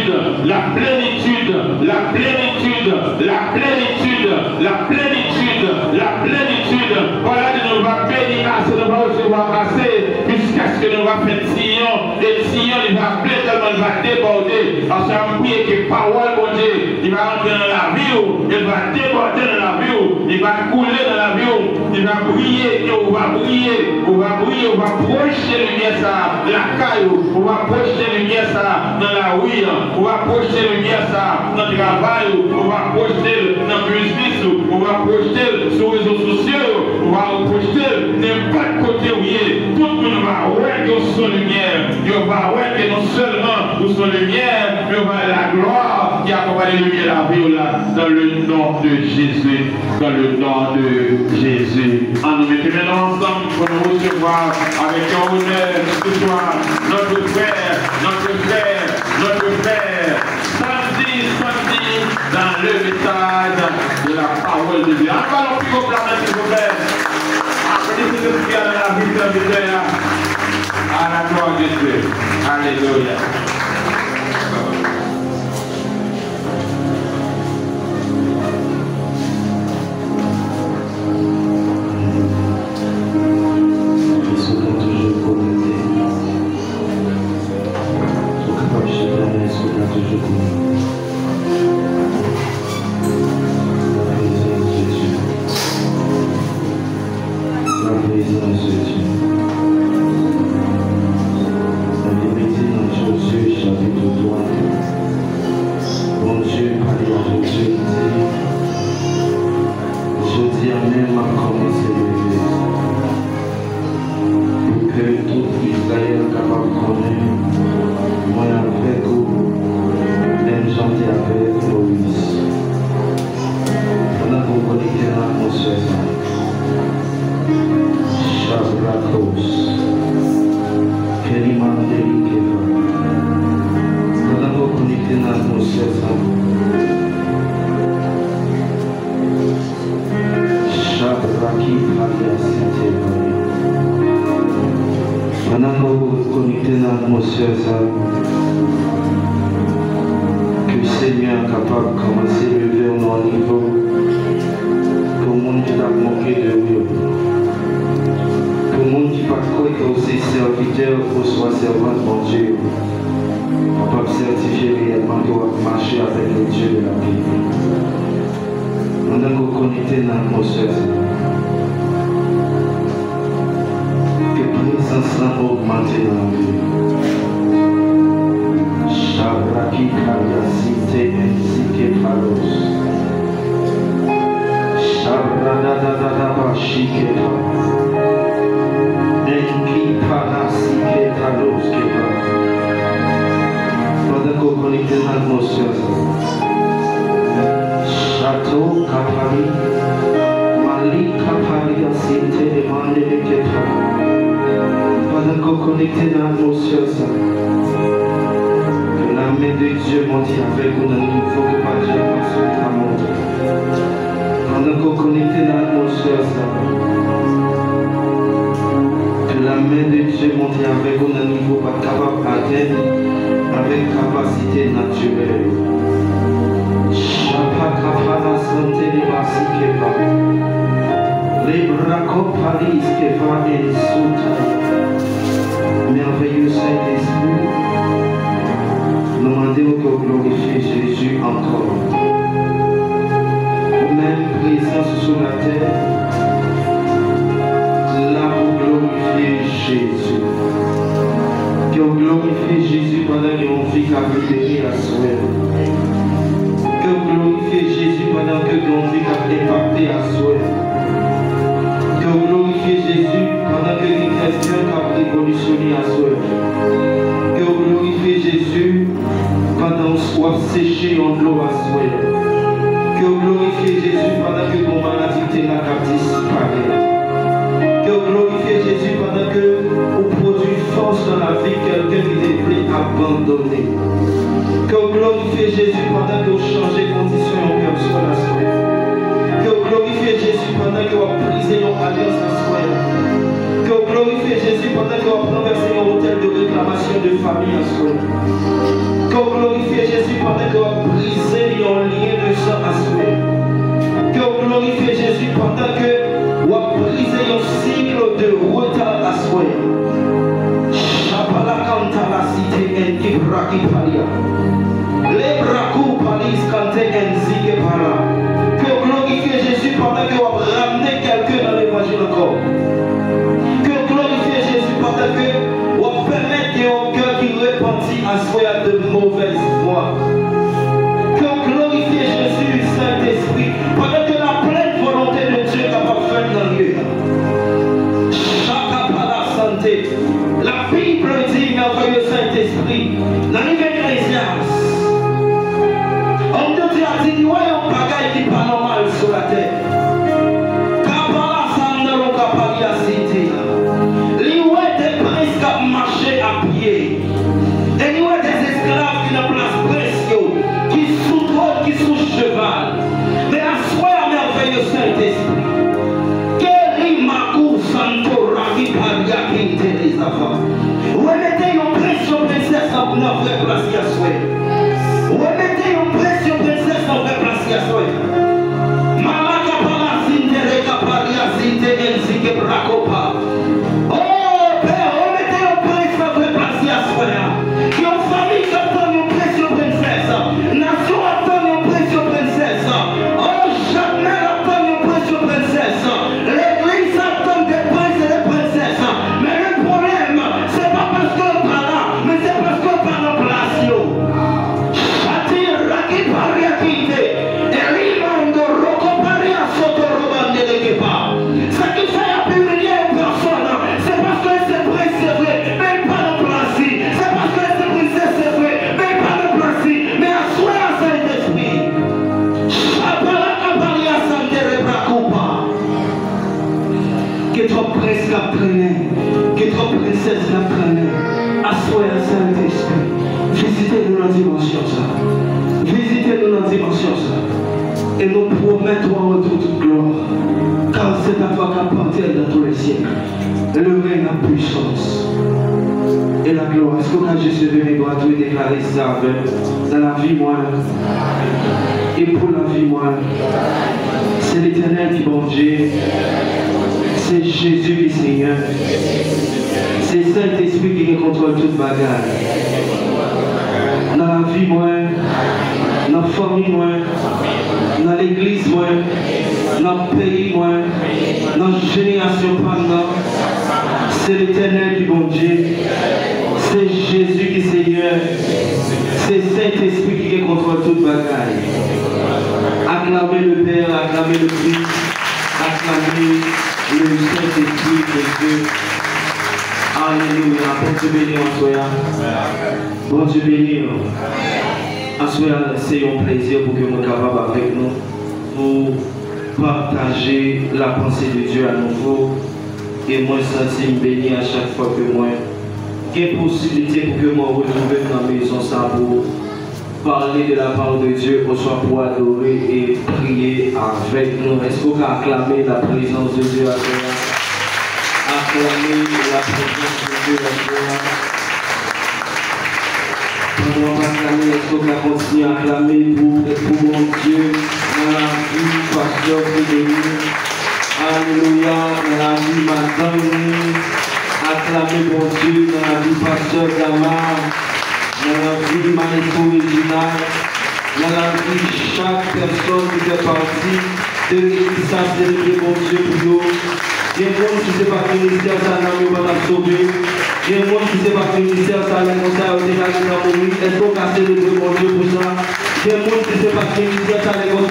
plénitude, la plénitude, la plénitude, la plénitude, la plénitude, la plénitude. Voilà, nous va bénir assez, nous va recevoir assez, jusqu'à ce que nous va faire le sillon, et le sillon, il va plein tellement, il va déborder. Parce qu'on prie que parole, mon Dieu, il va entrer dans la vie, il va déborder dans la vie, il va couler dans la vie, il va briller, et on va briller, on va briller, on va projeter lumière ça, la caille, on va projeter lumière ça dans la rue, on va projeter lumière ça dans le travail, on va projeter dans le business, on va projeter sur les réseaux sociaux, on va projeter n'importe côté où il est, tout le monde va voir que nous sommes lumière, il va voir que non seulement nous sommes lumière, mais on va la gloire qui accompagne la lumière la vie là, dans le nom de Jésus, dans le nom de Jésus. En nous mettons maintenant ensemble pour nous recevoir avec un honneur ce soir, notre frère, samedi, dans le message de la parole de Dieu. Allons plus au plan, s'il vous plaît. Applaudissez ce qui a dans la vie de la à la gloire de Dieu. Alléluia. Merveilleux Saint-Esprit, nous demandons que vous glorifiez Jésus encore. Vous-même présence sur la terre, là vous glorifiez Jésus. Que vous glorifiez Jésus pendant que vous vivez à libérer à soi. Que vous glorifiez Jésus pendant que vous vivez à impacter à soi. Que vous glorifiez Jésus pendant que les chrétiens ont révolutionné à soi. Que vous glorifiez Jésus pendant que soit séché en l'eau à soi. Que vous glorifiez Jésus pendant que vos maladies n'a disparaître. Que vous glorifiez Jésus pendant que vous produisez force dans la vie quelqu'un qui est prêt à abandonner. Que vous glorifiez Jésus pendant que vous changez condition en personne à soi. Que vous glorifiez Jésus pendant que vous brisez nos alliances à soi. Que vous glorifiez Jésus pendant que vous renversez un hôtel de réclamation de famille à soi. Que vous glorifiez Jésus palia. Les bracou palis canté enzige para. Que glorifier Jésus pendant que vous ramenez quelqu'un dans l'évangile encore. Que glorifier Jésus pendant que vous permettez au cœur qui repentit à soi de mauvaise voix. Que glorifier Jésus, Saint-Esprit, pendant que la pleine volonté de Dieu est capable de faire dans le lieu. Chacun par la santé. La Bible dit, merveilleux Saint-Esprit, dans le livre d'Ecclésiaste, homme de Dieu a dit, ouais, un bagage qui n'est pas normal sur la terre. Car par la santé, on n'a pas dit la cité. Il y a des princes qui marchaient à pied. Et il y a des esclaves qui n'ont place précieuse, qui sous-trônent, qui sous-cheval. Mais à soi, merveilleux Saint-Esprit, remettez une pression princesse en vraie place à soi. Remettez une pression princesse en vraie place à soi. Malaka palasinte rekaparia sinte enzike brakopa. Oh Père, remettez une pression en vraie place à soi. Qui ont famille qui attend une pression princesse. Nation attend une pression princesse. Oh jamais attend une pression princesse. L'église attend des princes et des princesses. Mais le problème, c'est pas parce qu'on est pas là, mais c'est parce qu'on est pas en place. Châtir, Raki Paria Kite, et Rimando Roko Paria Soto Robande de Kepa. Ce qui fait humilier une personne, c'est parce que c'est prince, c'est vrai, mais pas en place. C'est parce que c'est princesse, c'est vrai, mais pas en place. Mais à soi, à Saint-Esprit. Chapalaka Paria Sante Rebrakupa. Que trop prince qu'apprenait, que trop princesse qu'apprenait, assoyez à Saint-Esprit, visitez-nous dans la dimension ça, visitez-nous dans la dimension ça, et nous promettons en retour toute gloire, car c'est à toi qu'appartient dans tous les siècles, le règne, la puissance et la gloire. Est-ce qu'on a juste levé mes doigts et déclarer ça dans la vie moi, et pour la vie moi, c'est l'Éternel qui bon Dieu. C'est Jésus qui est Seigneur. C'est Saint-Esprit qui contrôle toute bagarre. Dans la vie, moi, dans la famille, moi, dans l'église, moi, dans le pays, moi, dans la génération pendant. C'est l'Éternel qui est bon Dieu. C'est Jésus qui est Seigneur. C'est Saint-Esprit qui contrôle toute bagarre. Acclamez le Père, acclamez le Christ, acclamez le Saint-Esprit de Dieu. Alléluia. Bon Dieu béni en soi. Bon Dieu béni. En soi, c'est un plaisir pour que nous soyons capables avec nous pour partager la pensée de Dieu à nouveau. Et moi, je suis béni à chaque fois que moi, il y a une possibilité pour que moi retrouve dans la maison ça pour parler de la parole de Dieu, au soit pour adorer et prier avec nous. Est-ce qu'on peut acclamer la présence de Dieu à toi? Acclamer la présence de Dieu à toi. Pendant qu'on va acclamer, est-ce qu'on va continuer à acclamer pour mon Dieu dans la vie du pasteur Frédéric? Alléluia, dans la vie madame. Acclamer mon Dieu dans la vie du pasteur Gamar. Dans la vie du maestro original, dans la vie de chaque personne qui fait partie de l'église, ça célébrer mon Dieu pour nous. Il y a des gens qui ne savent pas que le ministère, ça n'a pas sauvé. Il y a des gens qui ne savent pas que le ministère, ça n'a pas sauvé. Est-ce qu'on a célébré mon Dieu pour ça? Il y a des gens qui ne savent pas que le ministère, ça n'a pas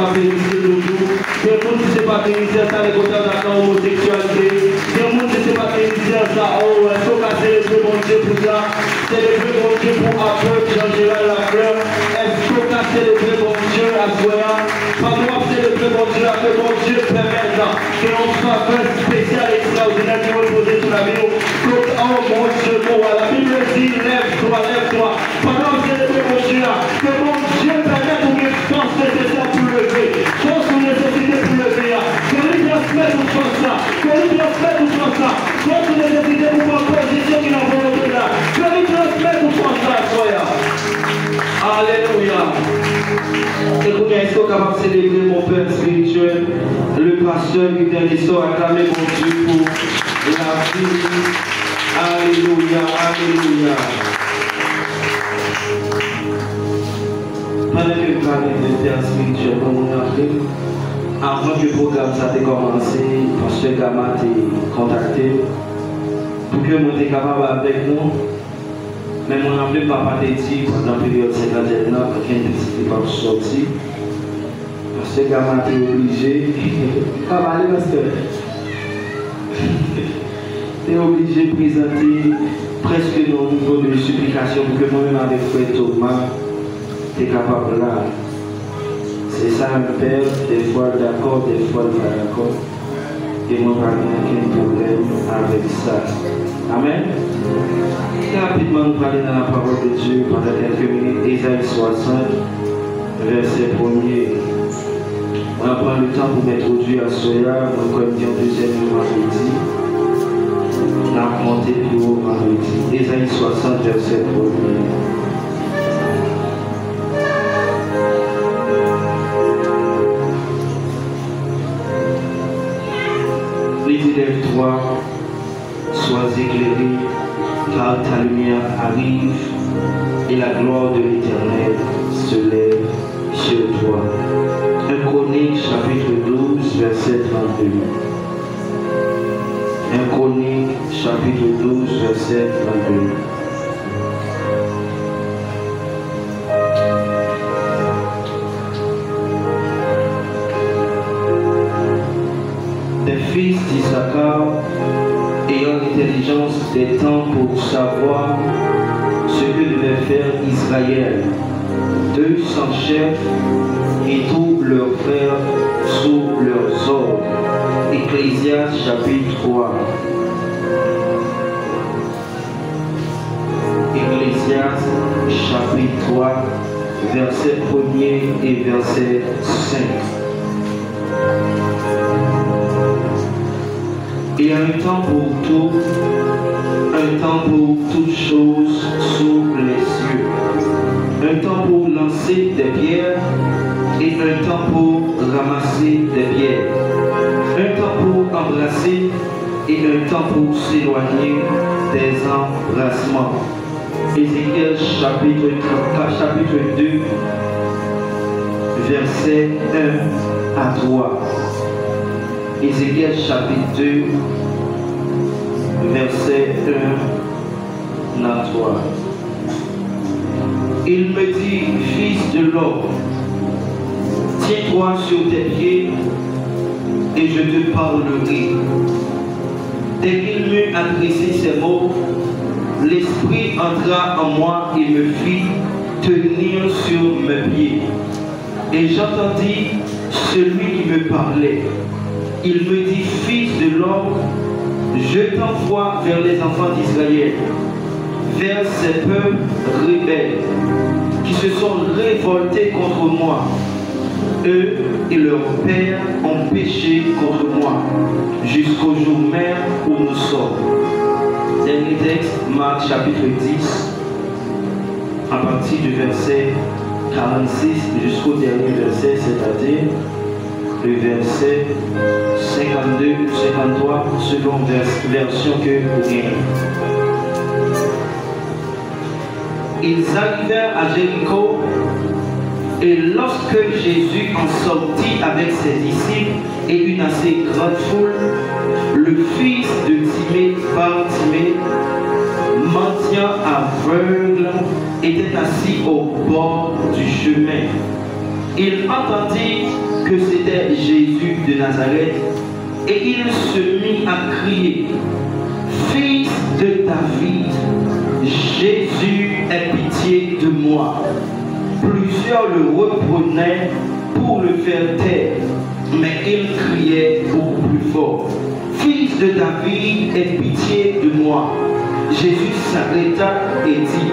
sauvé. Il y a des gens qui ne savent pas que le ministère, ça n'a pas sauvé dans l'homosexualité. Il y a des gens qui ne savent pas que le ministère, ça n'a pas sauvé. Est-ce qu'on a célébré mon Dieu pour ça? Célébrer mon Dieu pour apôtre Jean-Gérald Lafleur. Est-ce qu'on a célébré mon Dieu à Soya? Pas moi célébrer mon Dieu, à que mon Dieu permette que l'on soit un spécial extraordinaire qui repose sur la vie. Donc, oh mon Dieu, la Bible dit, lève-toi, lève-toi. Pendant que célébrer mon Dieu, que mon Dieu permette une force nécessaire pour lever. Force ou nécessité pour lever. Que lui transmette une force là. Que lui transmette une force là. Force ou nécessité pour ma position qui n'a pas été là. Que lui transmette une force là, Soya. Alléluia. Écoutez, est-ce qu'on est capable de célébrer mon Père spirituel, le pasteur qui est dans l'histoire, acclamer mon Dieu pour la vie. Alléluia, alléluia. Pendant que je parle de terre spirituelle, comme on a appris, avant que le programme ça ait commencé, parce que Gama t'a contacté, pour que moi t'es capable avec nous, mais mon appelé papa t'a dit pendant la période 50 ans, qu'un petit pas sorti, parce que Gama t'a obligé, papa allez parce que t'es obligé de présenter presque nos niveaux de supplication pour que moi-même avec frère Thomas, t'es capable là. C'est ça un père, des fois d'accord, des fois pas d'accord. Et moi, pas aucun problème avec ça. Amen. Rapidement, nous parler dans la parole de Dieu pendant quelques minutes. Ésaïe 60, verset 1er. On va prendre le temps pour m'introduire à cela. Donc, comme dit en deuxième vendredi, on a monté plus haut vendredi. Ésaïe 60, verset 1er. Lève-toi, sois éclairé, car ta lumière arrive et la gloire de l'Éternel se lève sur toi. 1 Chroniques chapitre 12, verset 32. 1 Chroniques chapitre 12, verset 32. Fils d'Issachar, ayant l'intelligence des temps pour savoir ce que devait faire Israël, 200 chefs et tous leurs frères sous leurs ordres. Ecclésiaste chapitre 3. Ecclésiaste chapitre 3, verset 1er et verset 5. Il y a un temps pour tout, un temps pour toutes choses sous les cieux, un temps pour lancer des pierres et un temps pour ramasser des pierres, un temps pour embrasser et un temps pour s'éloigner des embrassements. Ézéchiel chapitre 2, verset 1 à 3. Ézéchiel chapitre 2, verset 1 à 3. Il me dit, fils de l'homme, tiens-toi sur tes pieds et je te parlerai. Dès qu'il m'eut adressé ces mots, l'Esprit entra en moi et me fit tenir sur mes pieds. Et j'entendis celui qui me parlait. Il me dit, fils de l'homme, je t'envoie vers les enfants d'Israël, vers ces peuples rebelles qui se sont révoltés contre moi. Eux et leurs pères ont péché contre moi, jusqu'au jour même où nous sommes. Dernier texte, Marc chapitre 10, à partir du verset 46 jusqu'au dernier verset, c'est-à-dire le verset 52 ou 53, selon version que vous gagnez. Ils arrivèrent à Jéricho, et lorsque Jésus en sortit avec ses disciples et une assez grande foule, le fils de Timée, Bartimée, mendiant aveugle, était assis au bord du chemin. Il entendit que c'était Jésus de Nazareth et il se mit à crier, fils de David, Jésus, aie pitié de moi. Plusieurs le reprenaient pour le faire taire, mais il criait beaucoup plus fort, fils de David, aie pitié de moi. Jésus s'arrêta et dit,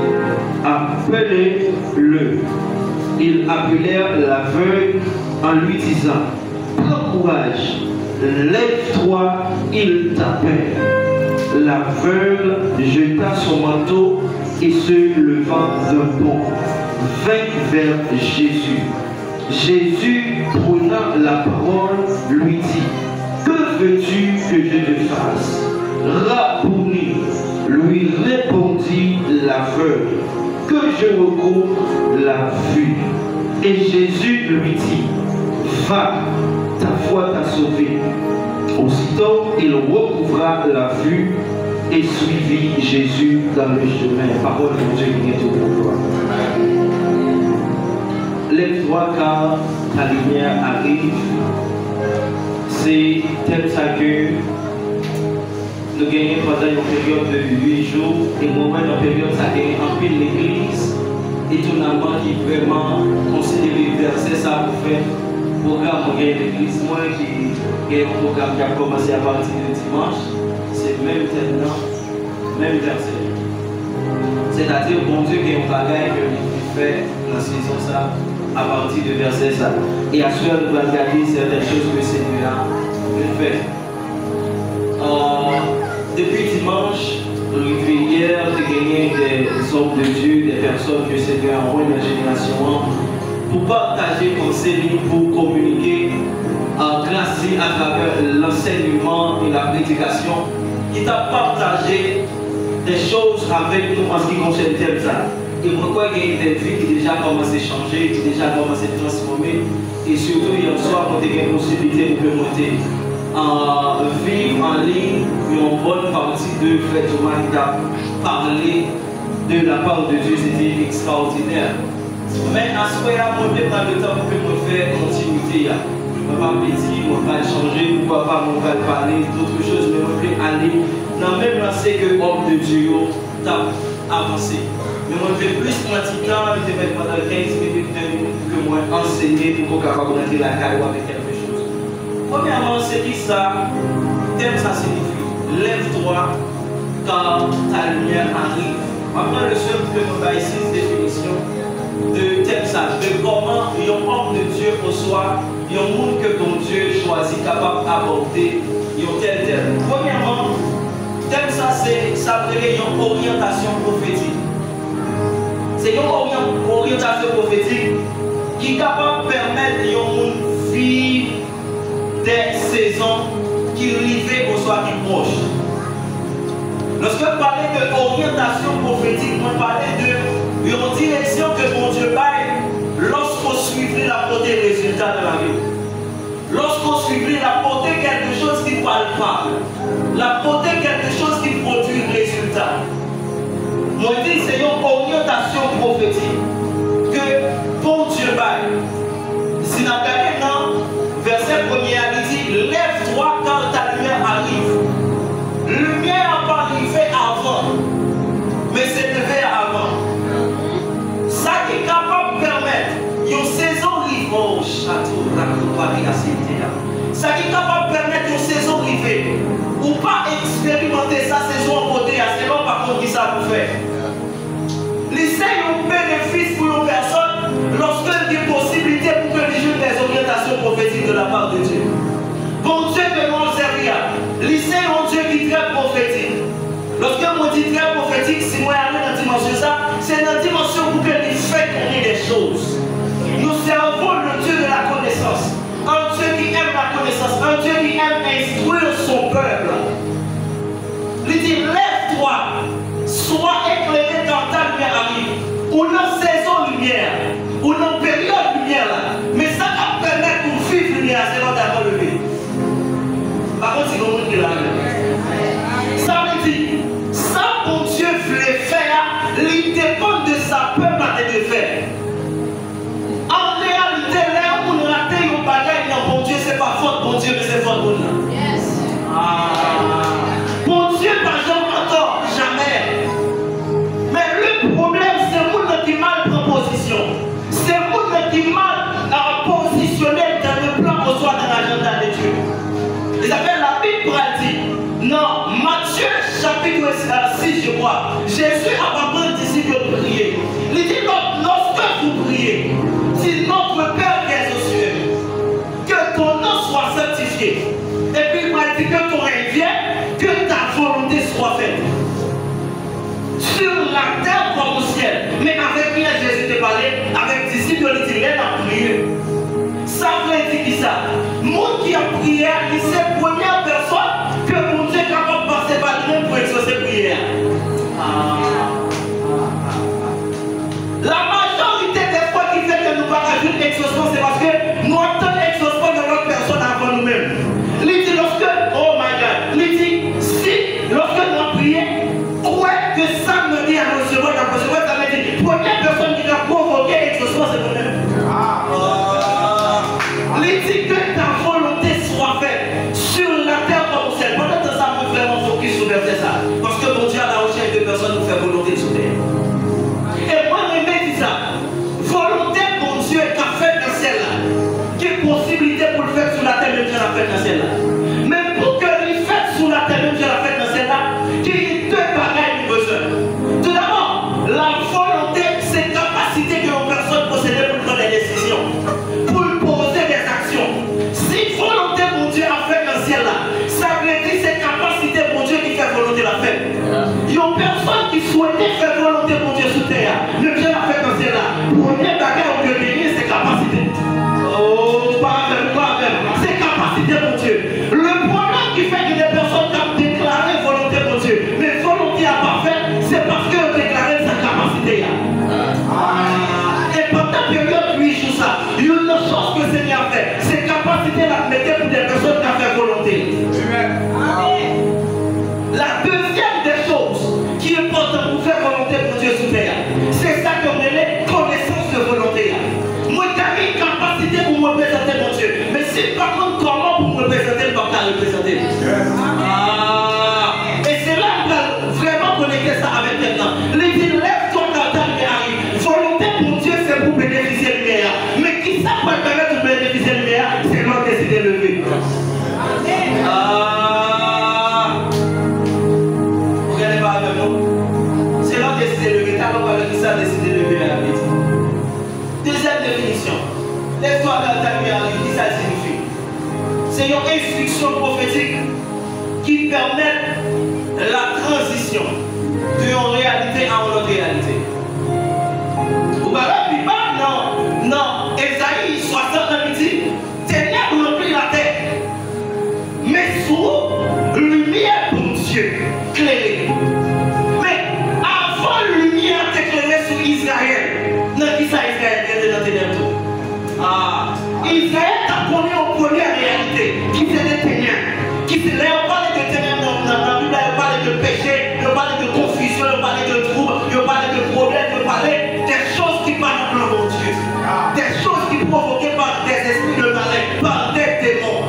appelez-le. Ils appelèrent l'aveugle en lui disant, prends courage, lève-toi, il t'appelle. L'aveugle jeta son manteau et se levant d'un bond, vint vers Jésus. Jésus, prenant la parole, lui dit, que veux-tu que je te fasse? Rabouni, lui répondit l'aveugle, que je recouvre la vue. Et Jésus lui dit, va, ta foi t'a sauvé. Aussitôt, il recouvra la vue et suivit Jésus dans le chemin. Parole de Dieu qui est au pouvoir. Lève-toi car ta lumière arrive. C'est tel ça que nous gagnons pendant une période de 8 jours et moi dans la période ça gagne en pile l'église étonnamment qui vraiment considère les versets ça pour faire programme pour gagner l'église. Moi qui ai un programme qui a commencé à partir de dimanche, c'est même tellement, même verset. C'est-à-dire bon Dieu qui est un bagage que fait dans la saison ça à partir de verset ça. Et à ce moment nous allons regarder certaines choses que le Seigneur a fait. Depuis dimanche, hier, j'ai gagné des hommes de Dieu, des personnes que le Seigneur a envoyées dans la génération pour partager conseils, pour communiquer grâce à travers l'enseignement et la prédication, qui t'a partagé des choses avec nous en ce qui concerne tel ça. Et pourquoi il y a des vies qui déjà commencé à changer, qui déjà commencé à transformer, et surtout hier soir, on a eu la possibilité de monter vivre en ligne une bonne partie de Frère Thomas qui a parlé de la part de Dieu, c'était extraordinaire. Mais à ce moment-là, on peut prendre le temps pour me faire continuité. Je ne vais pas me dire, on va changer, pourquoi pas, on va parler d'autres choses, mais on peut aller dans le même lancé que l'homme de Dieu t'a avancé. Mais on fait plus de temps, je vais pendant 15 minutes, 2 minutes que moi enseigner pour qu'on soit capable d'entrer la caille avec quelque chose. Premièrement, c'est qui ça? Thème ça signifie lève-toi quand ta lumière arrive. Maintenant, le seul que nous avons ici, c'est définition de thème ça, de comment un homme de Dieu reçoit, un monde que ton Dieu choisit, capable d'aborder, tel. Premièrement, thème ça, c'est ça veut dire une orientation prophétique. C'est une orientation prophétique qui est capable de permettre à un monde de vivre des saisons qui arrivent au soir qui proche. Lorsque je parlais d'orientation prophétique, on parlait d'une direction que mon Dieu baille lorsqu'on suivait la portée des résultats de la vie. Lorsqu'on suivait la portée quelque chose qui parle pas, la portée quelque chose qui produit résultat. Moi je dis c'est une orientation prophétique que bon Dieu baille. Si nous regardons dans verset 1er, il dit lève-toi quand ta lumière arrive. Lumière n'a pas arrivé avant, mais c'est levé avant. Ça qui est capable de permettre une saison arrivée au château de la ça qui est capable de permettre une saison arrivée ou pas expérimenter sa saison en côté, c'est non par contre qui ça vous fait. Lycée un bénéfice pour une personne lorsqu'elle a des possibilités pour que les jeunes des orientations prophétiques de la part de Dieu. Bon Dieu de mon servir, lycée un Dieu qui est très prophétique. Lorsque on dit très prophétique, si moi aller dans la dimension ça, c'est dans la dimension pour que les fait connaître des choses. Nous servons le Dieu de la connaissance, un Dieu qui aime la connaissance, un Dieu qui aime instruire son peuple. Il dit lève-toi, sois éclairé quand ta lumière arrive, ou dans saison lumière, ou dans période lumière là. Mais ça va permettre pour vivre lumière, c'est l'autre à relever. Par contre, c'est comme une là. Ça veut dire, ça mon Dieu voulait faire, il dépend de sa peuple à te faire. En réalité, là où on a raté un bagage dans bon Dieu, c'est pas faute bon Dieu, mais c'est faute bon Dieu. Bon Dieu, pas jamais tort, jamais. Mais le problème, c'est le monde qui mal prend position. C'est le monde qui mal positionné dans le plan qu'on soit dans l'agenda de Dieu. Ils appellent la Bible pratique. Non, Matthieu chapitre 6, je crois. Jésus a pas besoin disciples de prier. Il dit lorsque vous priez, si notre Père qui est aux cieux, que ton nom soit sanctifié. Et puis il m'a dit que ton règne vienne, que ta volonté soit faite. Sur la terre comme au ciel. Mais avec qui Jésus te parlait, avec disciples, il dit rien à prier. Ça veut dire qui ça? Monde qui a prié, il c'est la première personne que mon Dieu est capable de passer par lui pour exaucer prière. La majorité des fois qui fait que nous parlons exaucement, c'est parce que nous attendons l'exaucement de notre personne avant nous-mêmes. Il dit lorsque, oh my God, il dit, si, lorsque nous avons prié, croyez que ça me dit à recevoir, ça me dit, première personne qui a provoqué l'exaucement, c'est nous-mêmes. Il dit que ta volonté soit faite sur la terre comme au ciel. Peut-être que ça me fait vraiment focus sur le verset ça. Parce que mon Dieu a la recherche de personnes pour faire volonté sur terre. Et moi, je me dis ça. Volonté mon Dieu qu'a fait dans celle-là. Quelle possibilité pour le faire sur la terre, même Dieu l'a fait dans celle-là. Mais pour que le fasse sur la terre, même Dieu l'a fait dans celle-là, il y a deux bagages de besoin. Tout d'abord, la volonté, c'est la capacité que une personne possède pour prendre des décisions. Pour poser des actions. Si volonté mon Dieu a fait dans ciel-là, ça veut dire c'est capacité mon Dieu qui fait volonté la fait. Il y a personne qui souhaitait faire volonté mon Dieu sous terre. Le Dieu l'a fait dans ciel-là. Premier bagage au Dieu béni, c'est capacité. Oh, pas même. C'est capacité mon Dieu. Le problème qui fait que des personnes qui ont déclaré volonté mon Dieu, mais volonté à pas fait, c'est parce qu'ils ont déclaré sa capacité. Et pendant la période 8 jours, ça, il y a une chose que le Seigneur a fait. C'est capacité à mettre pour des personnes qui ont fait volonté. La deuxième des choses qui est importante pour faire volonté pour Dieu sous terre, c'est ça qu'on appelle connaissance de volonté. Moi, j'ai une capacité pour me représenter mon Dieu. Mais si par contre, comment pour me représenter, pas qu'à représenter. Et c'est là qu'on va vraiment connecter ça avec maintenant. Les dit, lève-toi quand ta lumière arrive. Volonté pour Dieu, c'est pour bénéficier de lumière. Mais qui ça peut permettre de bénéficier de lumière, c'est l'on décide de lever. Vous regardez pas avec nous. C'est l'on décide de lever. T'as pas qui ça décide de lever à la vie. Deuxième définition. Lève-toi quand ta lumière arrive. Qui ça signifie? C'est une instruction prophétique qui permet la transition d'une réalité à une autre réalité. Vous parlez pas? Non. Esaïe 60 dit, Seigneur remplit la terre. Mais sous lumière pour Dieu, clairée. Mais avant lumière t'éclairer sur Israël, non, qui ça Israël vient de l'entendre tout. Israël a connu en première réalité, qui c'est des ténèbres. Qui c'est là, on parle de ténèbres dans la Bible, on parle de péché, on parle de confusion, on parle de troubles, on parle de problèmes, on parle des choses qui parlent de mon Dieu. Des choses qui provoquées par des esprits de malin, par des démons.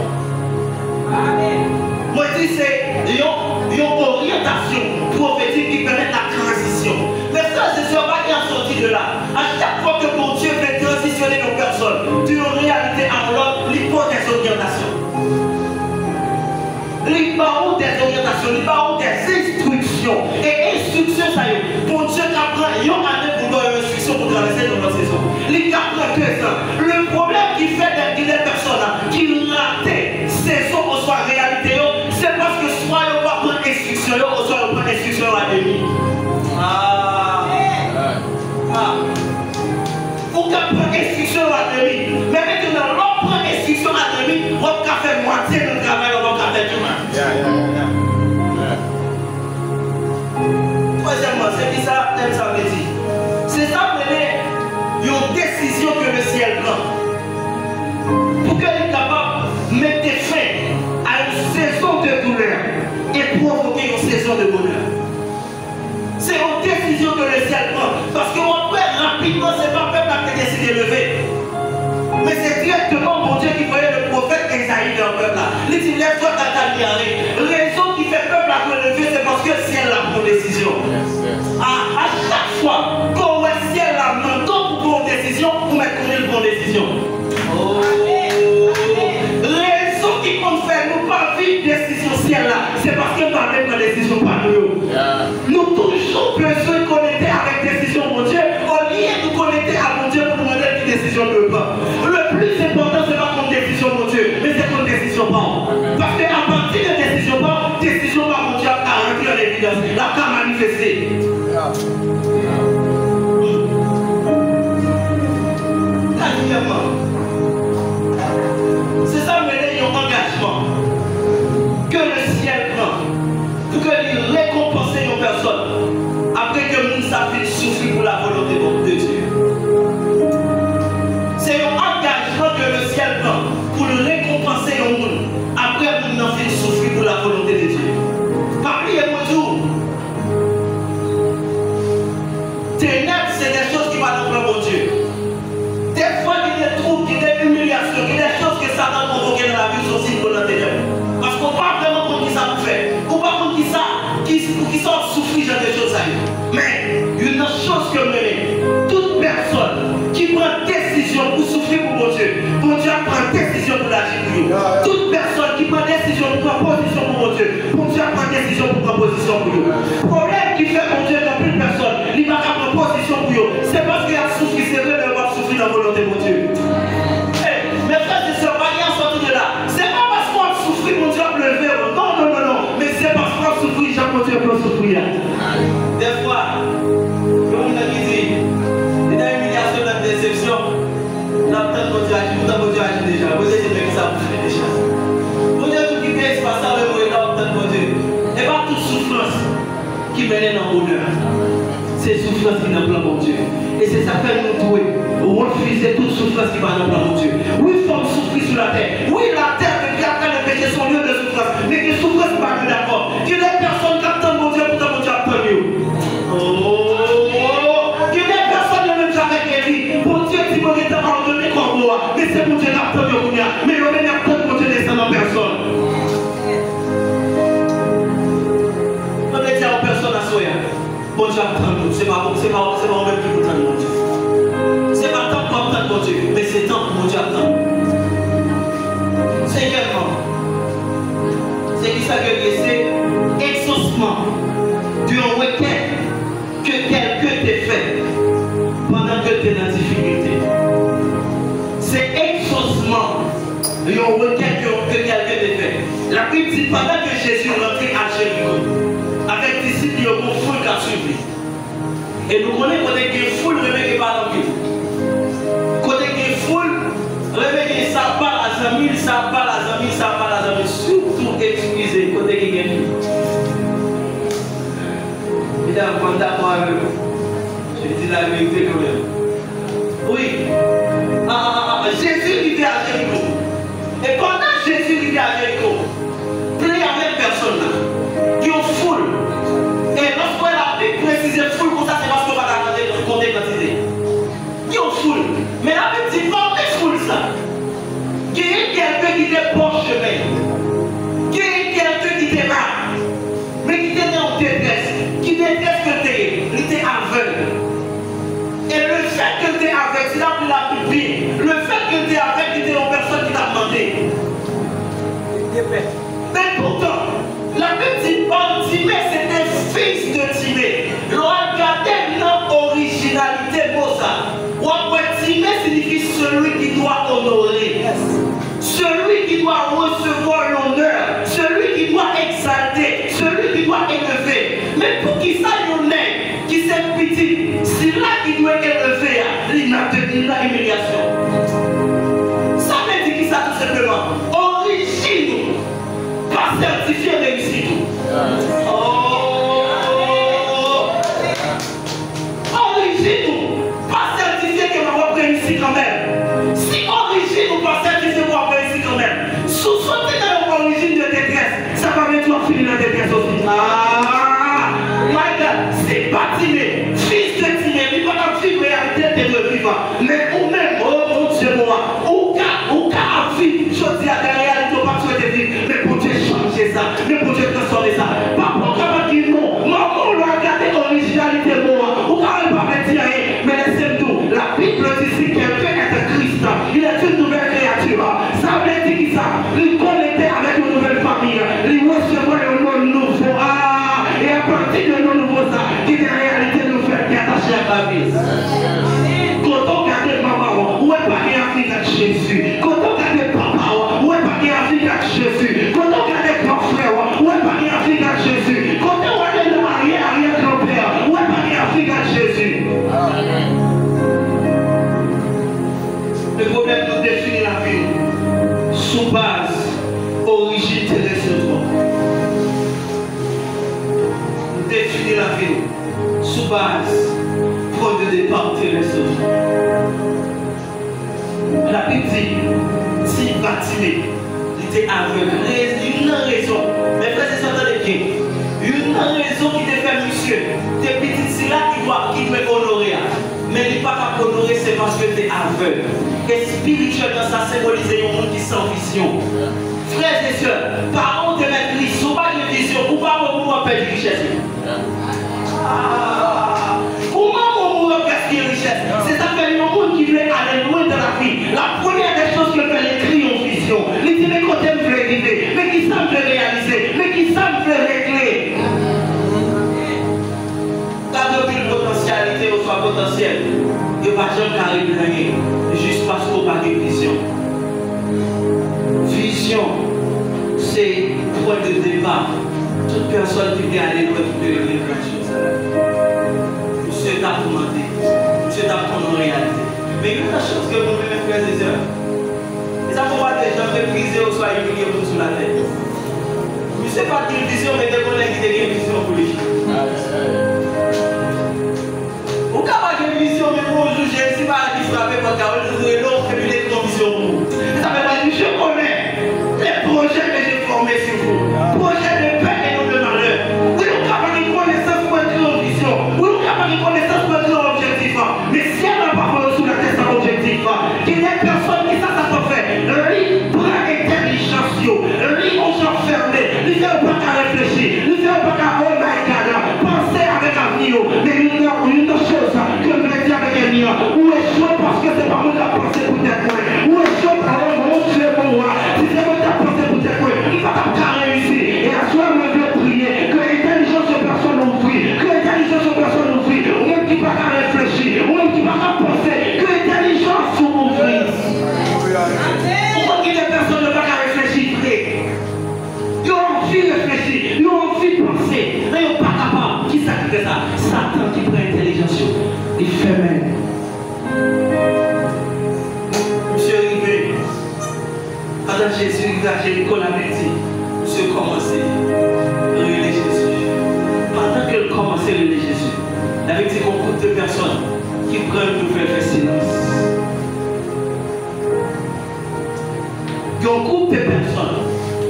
Moi je dis c'est une orientation prophétique qui permet la transition. Mais ça c'est ce pas qui a sorti de là. À chaque fois que mon Dieu fait transitionner nos personnes d'une réalité à l'autre, il faut des orientations. Il faut des orientations, il faut des instructions. Et instructions ça y est. Mon Dieu apprend une année pour donner une instruction pour traverser notre saison. Il apprend 2 ans. Le problème qui fait des personnes qui ratent saison ou soit réalité, c'est parce que soit ils ne pas prendre instruction, ou soit ils prennent instruction à demi. Vous pouvez prendre instruction à demi. Mais maintenant, l'on prend instruction à demi, on va faire moitié de travail, on va faire tout le monde. Troisièmement, c'est qui ça, ça veut dire. C'est ça une décision que le ciel prend. Pour qu'elle est capable de mettre fin à une saison de douleur et provoquer une saison de bonheur. C'est une décision que le ciel prend. Parce qu'on peut rapidement, c'est pas peuple qui a décidé de lever. Mais c'est directement mon Dieu qui voyait le prophète Esaïe dans le peuple là. Il dit, lève-toi ta lumière. Raison qui fait peuple à lever, c'est parce que le ciel a pris une décision. À chaque fois qu'on voit le ciel là, maintenant pour prendre une décision, vous mettez une bonne décision. Raison qui compte faire, nous pas vivre décision ciel là, c'est parce qu'on parle de décision par nous. Nous toujours besoin de connecter avec décision mon Dieu, au lieu de connecter à mon Dieu pour nous demander une décision de pas. Le plus important, c'est pas une décision mon Dieu, mais c'est une décision pas. Parce qu'à partir de décision pas mon Dieu a rentré en évidence, la qu'à manifester. Quatrièmement, décision pour souffrir pour mon Dieu, bon Dieu prend décision pour l'agir pour vous. Toute personne qui prend décision pour prendre position pour mon Dieu, bon Dieu prend décision pour prendre position pour vous. Problème qui fait mon Dieu dans plus de personnes, il va prendre position pour vous. C'est parce qu'il a souffert, c'est vrai, mais il va souffrir dans la volonté de mon Dieu. Mes frères et sœurs, pas rien sortir de là. C'est pas parce qu'on a souffert, mon Dieu a levé. Non, non, non, non. Mais c'est parce qu'on a souffert, mon Dieu peut souffrir. Des fois, on a dit, il y a une humiliation, une déception. On a peut-être mon Dieu agit, mon Dieu agit déjà. Vous êtes des ça vous fait déjà. Mon Dieu, tout qui est passé avec vous, il a peut-être mon Dieu. Et pas toute souffrance qui mène dans l'honneur. C'est souffrance qui n'a pas mon Dieu. Et c'est ça que nous devons refuser toute souffrance qui va dans mon Dieu. Oui, il faut souffrir sur la terre. Oui, la terre, depuis après le péché, son lieu de souffrance. Mais que souffrance n'est pas d'accord. Que des personnes qui attendent mon Dieu, pourtant mon Dieu attend mieux. Que des personnes ne même jamais guéri. Mon Dieu dit mon Dieu t'a pardonné comme moi. Mais c'est mon Dieu qui attend mieux. Mais on est attend mon Dieu descend en personne. On est dit à personne à soi. Bon Dieu attend nous. C'est pas même qui nous attend mon Dieu. C'est pas tant pour attendre mon Dieu, mais c'est tant pour mon Dieu attendre. C'est également. C'est qui ça que c'est exaucement d'une requête que quelqu'un t'ait fait pendant que tu es dans la difficulté. C'est exaucement d'une requête que quelqu'un t'ait fait. La Bible dit pendant que Jésus rentrait à Jéricho, avec des disciples, il y a une foule qui a suivi. Et nous connaissons qu'on est une foule qui parle en Dieu. Côté qui est foule, réveillez, ça parle à Zamil, ça parle à Zamil, ça parle à Zamil. Surtout excusez, côté qui est foule. Il est en contact avec vous. Je dis la vérité quand même. Oui. Jésus vivait à Jéricho. Et pendant Jésus vivait à Jéricho, il y avait personne là, qui ont foule. Et lorsqu'on a précisé foule, comme ça, c'est parce qu'on va la compter quantité. Qui ont foule. Mais la Bible dit pas les foules ça. Qui est quelqu'un qui était bon chemin. Qui est quelqu'un qui était là. Mais qui était en détresse. Qui détresse que tu es. Il était aveugle. Et le fait que tu es aveugle, c'est là que la Bible dit. Le fait que tu es aveugle, il était une personne qui t'a demandé. Mais pourtant, la Bible dit pas Timée, c'était fils de Timée. Regardez l'originalité de ça. Timée signifie celui qui doit honorer, celui qui doit recevoir l'honneur, celui qui doit exalter, celui qui doit élever. Mais pour qu'il ça y en ait, qui s'est petit, c'est là qu'il doit élever, il n'a humiliation. Ça veut dire qui ça tout simplement. Origine, pas certifié réussite. Quand même. Si origine ou pas certifié pour avoir ici quand même. Sous-sauter dans l'origine de détresse, ça va mettre toi finir la détresse aussi. Ah, my God, c'est pas Timée, fils de Timée, il va pas vivre réalité de vivant. Mais ou même, oh mon Dieu, moi, ou qu'à vivre, je dis à la réalité, pas souhaiter vivre, mais pour Dieu changer ça, mais pour Dieu transformer ça. Pas pour qu'on dire non, maman, on va regarder l'originalité de moi, ou quand elle va me dire rien, mais laissez-moi tout. La Bible dit quelqu'un est un Christ, il est une nouvelle créature. Ça veut dire qu'il il connecté avec une nouvelle famille, il recevait un nom nouveau. Ah, et à partir de nos nouveaux ça, qui est en réalité nous fait attacher à la vie. Quand on regarde maman, où est pas qu'il y a Afrique avec Jésus? Quand on regarde papa, où est pas qu'il y a Afrique avec Jésus? Quand on regarde grand frère, où est pas qu'il y a Afrique avec Jésus? Quand on regarde arrière-grand-père, où est pas qu'il y a Afrique avec Jésus? Le problème nous définit la vie sous base origine terrestre. Nous définit la vie sous base point de départ terrestre. La Bible dit si Timée il était aveugle, une raison, mes frères et sœurs entendez bien, une raison qui te fait monsieur, tes petites c'est là qui doit honorer. Mais il n'est pas qu'à honorer, c'est parce que tu es aveugle. Et spirituellement, ça symbolise un monde qui est sans vision. Frères et sœurs, parents de mettre l'issue, ou pas de vision, ou pas au moment de perdre richesse. Comment on peut perdre richesse? C'est ça fait un monde qui veut aller loin jamais carré gagner, juste parce qu'on n'a pas de vision. Vision, c'est point de départ. Toute personne qui vient aller loin de l'église, monsieur t'a commandé, monsieur t'a en réalité. Mais il y a une chose que vous pouvez faire, frères et sœurs. Et ça pour voir des gens mépriser ou soit humiliés pour sous la tête. Monsieur pas une vision, mais des collègues qui ont une vision pour lui. Vous n'avez pas de vision, mais pour aujourd'hui, je ne sais pas qui frappe votre carreau, je vous ai l'autre et puis les vision. Ça veut pas dire je connais les projets que j'ai formés sur vous. Projets de paix et non de malheur. Vous n'avez pas de connaissance pour être en vision. Vous n'avez pas de connaissance pour être en objectif. Mais si elle n'a pas parlé sous la tête d'un objectif, qu'il y ait personne qui ça peut faire. Lui, prend intelligence, lui, on s'enferme. Lui, il ne fait pas qu'à réfléchir. Lui, il ne fait pas qu'à oh my God, penser avec l'avenir. Mais une chose que je vais dire avec l'avenir, ou échouer parce que c'est pas moi qui a pensé pour tes coins. Ou échouer par mon Dieu, mon roi. Si c'est moi qui a pensé pour tes coins, il va pas réussir. Et à soi, moi, je vais prier que l'intelligence de personne ouvrit. Que l'intelligence de personne ouvrit. Ou même qui va pas réfléchir. Ou même qui va pas penser. Que l'intelligence soit ouvrie. Pourquoi qu'il y a personne ne va pas réfléchir? Ils ont envie de réfléchir. Ils ont envie de penser. Mais ils ne sont pas capables. Qui s'active ça? Satan qui prend l'intelligence. Il fait même. Monsieur Rivé, pendant Jésus arrive à Jéricho, la dit, monsieur commençait à relayer Jésus. Pendant qu'il commençait à relayer Jésus, il avait dit qu'on compte de personnes qui prennent pour faire silence. Il y a un groupe de personnes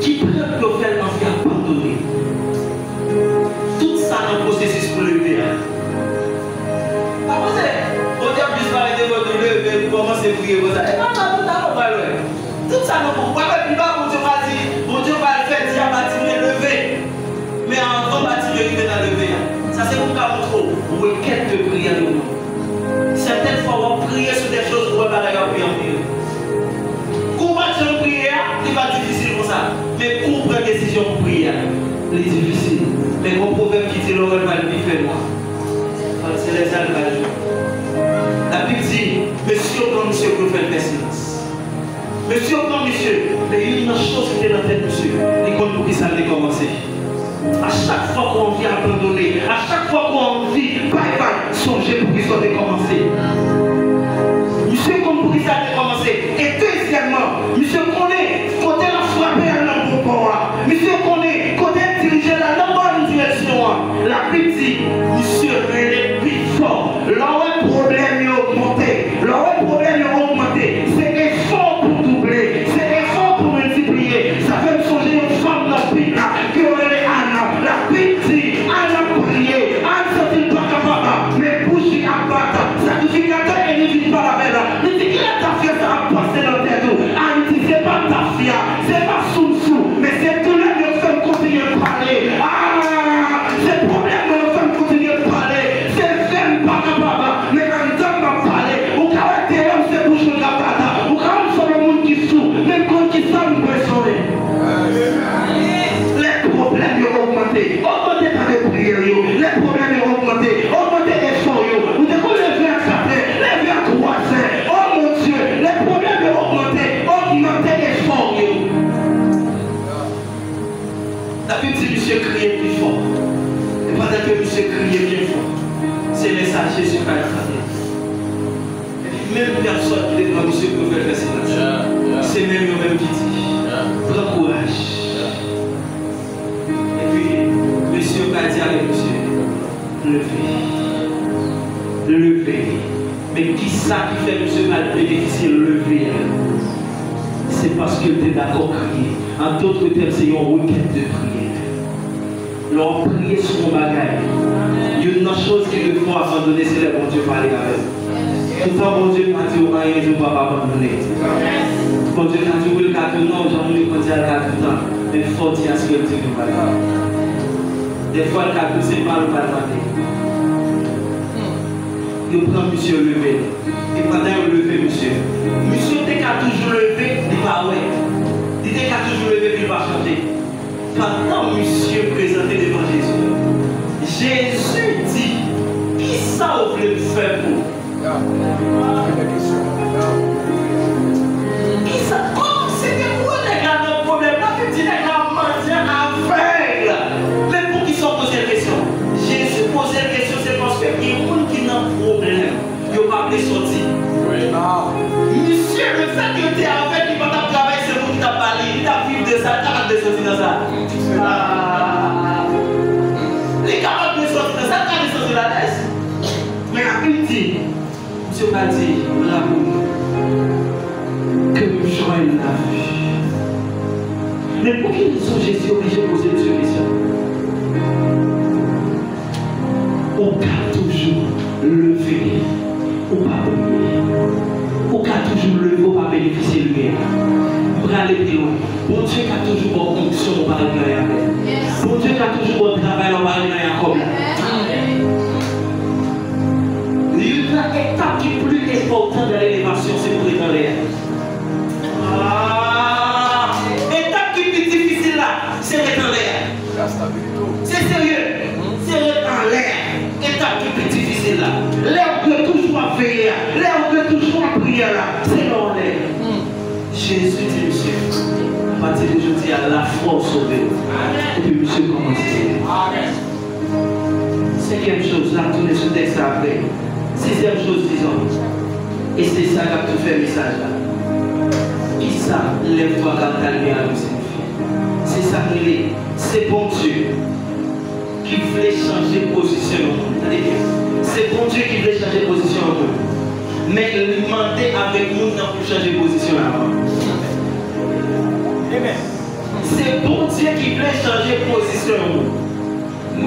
qui prennent pour faire envie à abandonner. Tout ça dans le processus pour lever. Comment c'est? On dit à plus parler de votre lever, vous commencez à prier pour ça. Et non, pas loin. Tout ça, nous pouvons pas mon Dieu va dire, mon Dieu va le faire, dire à bâtir lever. Mais avant bâtir lever dans lever. Ça c'est pour qu'à votre requête de prière de nous. Certaines fois, on va prier sur des choses pour pas la prier en prière. Combattre une prière, c'est pas difficile pour ça. Mais pour prendre une décision pour prier, c'est difficile. Mais mon proverbe qui dit l'oreille va le vivre moi. C'est les alvages. La Bible dit, monsieur, comme monsieur, vous faites des silences. Monsieur, comme monsieur, mais il y a une chose qui est dans la tête, monsieur. Il compte pour qui ça a commencé. À chaque fois qu'on vient abandonner, à chaque fois qu'on vit, bye bye, songez pour qu'il soit décommencé. Monsieur, comme pour qui ça a commencé. Et deuxièmement, monsieur connaît, côté la frapper à l'homme pour monsieur connaît, côté diriger la bonne direction. La Bible dit, monsieur, il est plus fort. Là où le problème est augmenté, là où le problème est augmenté, c'est effort pour doubler, c'est effort pour multiplier. Ça fait me songer une femme dans la Bible qui aurait Anna. La Bible dit, Anna prier, Anna ne pas capable, mais bouger à battre. Sacrificateur et ne vit pas la belle. Il dit, qui est ta fille, ça a passé dans tes dos. Anna dit, c'est pas ta fille, c'est pas sous-sous, mais c'est tout le monde qui fait continuer de parler. C'est le problème de la femme continuer de parler. C'est femme pas capable, mais quand il va parler, au caractère, c'est bouche de la bata. Au caractère, c'est le monde qui souffre, même quand il s'en impressionné. Les problèmes ont augmenté. Augmenté par les prières, les problèmes ont augmenté. Augmenté les efforts, vous devez lever à 4 heures, lever à 3 heures. Oh mon Dieu, les problèmes ont augmenté. Augmenté les efforts. La Bible dit, monsieur, criez plus fort. Et pendant que monsieur criait bien fort, c'est le message de Jésus qui a attrapé. Et puis même personne qui est devant monsieur peut faire silence. C'est même eux-mêmes qui dit, prends courage. Et puis, monsieur va dire avec monsieur, levez. Mais qui ça qui fait monsieur mal bénéficier lever? C'est parce que tu es d'accord crier. En d'autres termes, c'est une requête de prière. Leur prier sur mon bagage. Il y a une chose qu'il faut abandonner, c'est le bon Dieu parler avec eux. Tout ça, bon Dieu m'a dit, rien, je ne peux pas abandonner. Bon Dieu m'a dit, oui, le cas de non, j'en ai dit à la tout le temps. Mais il faut dire ce que Dieu nous parle. Des fois, le cas de c'est pas le parler. Il prend monsieur levé. Et pendant qu'il levé, monsieur était toujours levé, il va ouais. Il était toujours levé, il va chanter. Pendant monsieur présenté devant Jésus, Jésus dit, qui ça vous voulez faire pour? dans ça. Les capables de sortir dans ça, quand ils sortent de la tête. Mais la petite, Dieu m'a dit, l'amour, que nous joignons la vie. Mais pour qui nous sommes Jésus obligés de poser une question? On peut toujours lever ou pas oublier. On peut toujours lever ou pas bénéficier de lui. Pour aller plus loin. Bon Dieu qui a toujours bonne fonction, on parle de rien. Bon Dieu qui a toujours bon travail, on parle de rien comme là. L'étape qui est plus importante de l'élévation, c'est pour être en l'air. L'étape qui est plus difficile là, c'est être en l'air. C'est sérieux. C'est être en l'air. Étape qui est plus difficile là. L'air que toujours à veiller, l'air que toujours à prier là, c'est dans l'air. Jésus dit, monsieur, à partir d'aujourd'hui, à la foi au sauver. Et puis, monsieur, commence. Cinquième chose, là, tourner ce texte après. Sixième chose, disons. Et c'est ça qui a tout fait le message là. Qui ça, lève-toi quand ta lumière nous signifie. C'est ça qu'il est. C'est bon Dieu qui voulait changer de position au monde. Attendez bien. C'est bon Dieu qui voulait changer de position au monde. Mais il demandait avec nous pour changer de position avant. C'est bon Dieu qui voulait changer de position au monde.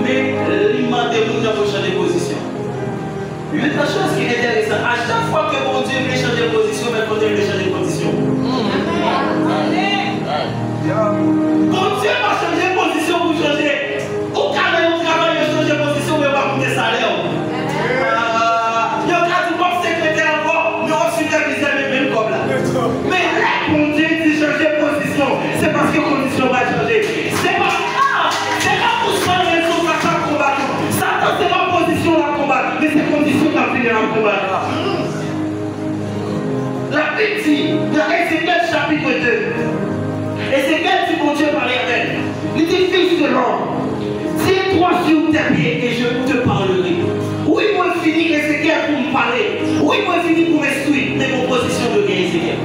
Mais il demandait nous pour changer de position. Une autre chose qui est intéressante, à chaque fois que mon Dieu voulait changer de position, mais mon Dieu voulait changer de position. Mon Dieu va changer de position pour changer. Au cas où on travaille, il change de position, mais pas pour des salaires. Il y a un pas secrétaire encore, mais on superviseur même comme là. Mais là, mon Dieu dit changer de position, c'est parce que la condition va changer. C'est pas pour ça que les autres vont combattre. Satan, c'est pas position à combattre, mais c'est condition à finir à combattre. La petite, dans Ézéchiel chapitre 2, Ézéchiel dit mon Dieu parlait à elle. Il dit fils de l'homme, tiens-toi sur tes pieds et je te parlerai. Oui, moi fini Ézéchiel pour me parler. Oui, moi fini pour m'instruire. Mais mon position de bien Ézéchiel.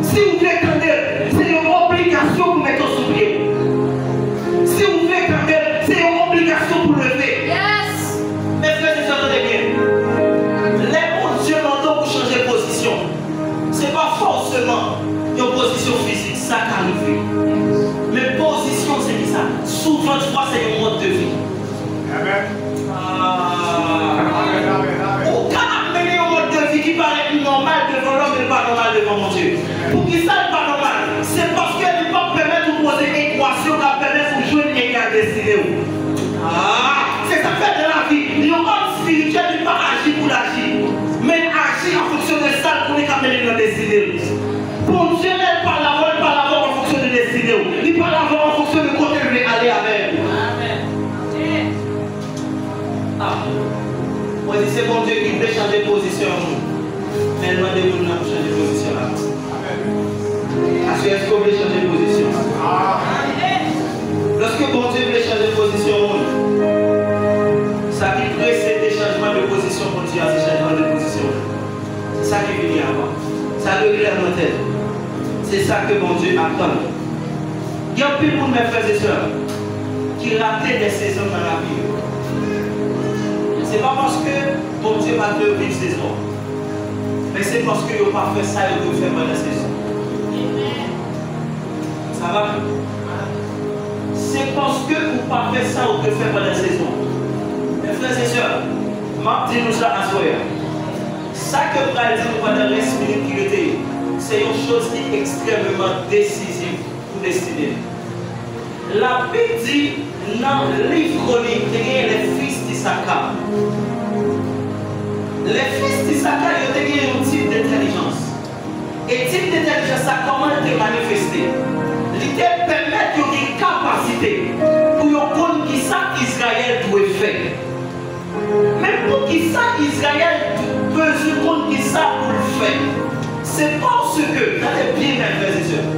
Si vous voulez entendre, c'est une obligation pour mettre sous pied. Si vous voulez entendre, c'est une obligation pour lever. Yes. Mes frères et sœurs, attendez bien. Les bons Dieu m'entendent pour changer de position. Ce n'est pas forcément une position physique, ça qui arrive. Mais position, c'est qui ça? Souvent, je crois que c'est un mode de vie. Ou quand amener un mode de vie qui paraît normal devant l'homme et pas normal devant mon Dieu. Pour qui ça n'est pas normal? C'est parce qu'il ne peut pas permettre de poser une équation qui va permettre de jouer une égale destinée. C'est ça fait de la vie. L'homme spirituel ne peut pas agir pour l'agir, mais agir en fonction de ça pour les amener dans la destinée. Pour Dieu, il parle d'abord en fonction de destinée. Il parle d'abord en fonction de côté où il veut aller avec. Moi, je dis c'est bon Dieu qui veut changer de position. Mais il m'a demandé de changer de position. Est-ce que vous voulez changer de position? Lorsque bon Dieu veut changer de position, ça qui précède des changements de position pour Dieu, c'est changement de position. C'est ça qui vient avant. Ça le clair dans la tête. C'est ça que bon Dieu attend. Il y a plus pour mes frères et sœurs qui ratent des saisons dans la vie. Ce n'est pas parce que bon Dieu va te vivre une saison, mais c'est parce que vous n'avez pas fait ça et vous faites pendant la saison. Ça va? C'est parce que vous n'avez pas fait ça ou que vous faites pendant la saison. Mes frères et sœurs, dis-nous ça à soi. Ça que vous allez dire pendant les minutes qui était, c'est une chose qui est extrêmement décisive pour destiner. La Bible dit dans le livre chronique, il y a les fils d'Issachar. Les fils d'Issachar, il y a un type d'intelligence. Et type d'intelligence, ça comment te manifester? L'idée permet de une capacité pour comprendre qui ça Israël doit faire. Mais pour qui ça Israël peut se comprendre qui ça pour le faire. C'est parce que, regardez bien mes frères et sœurs,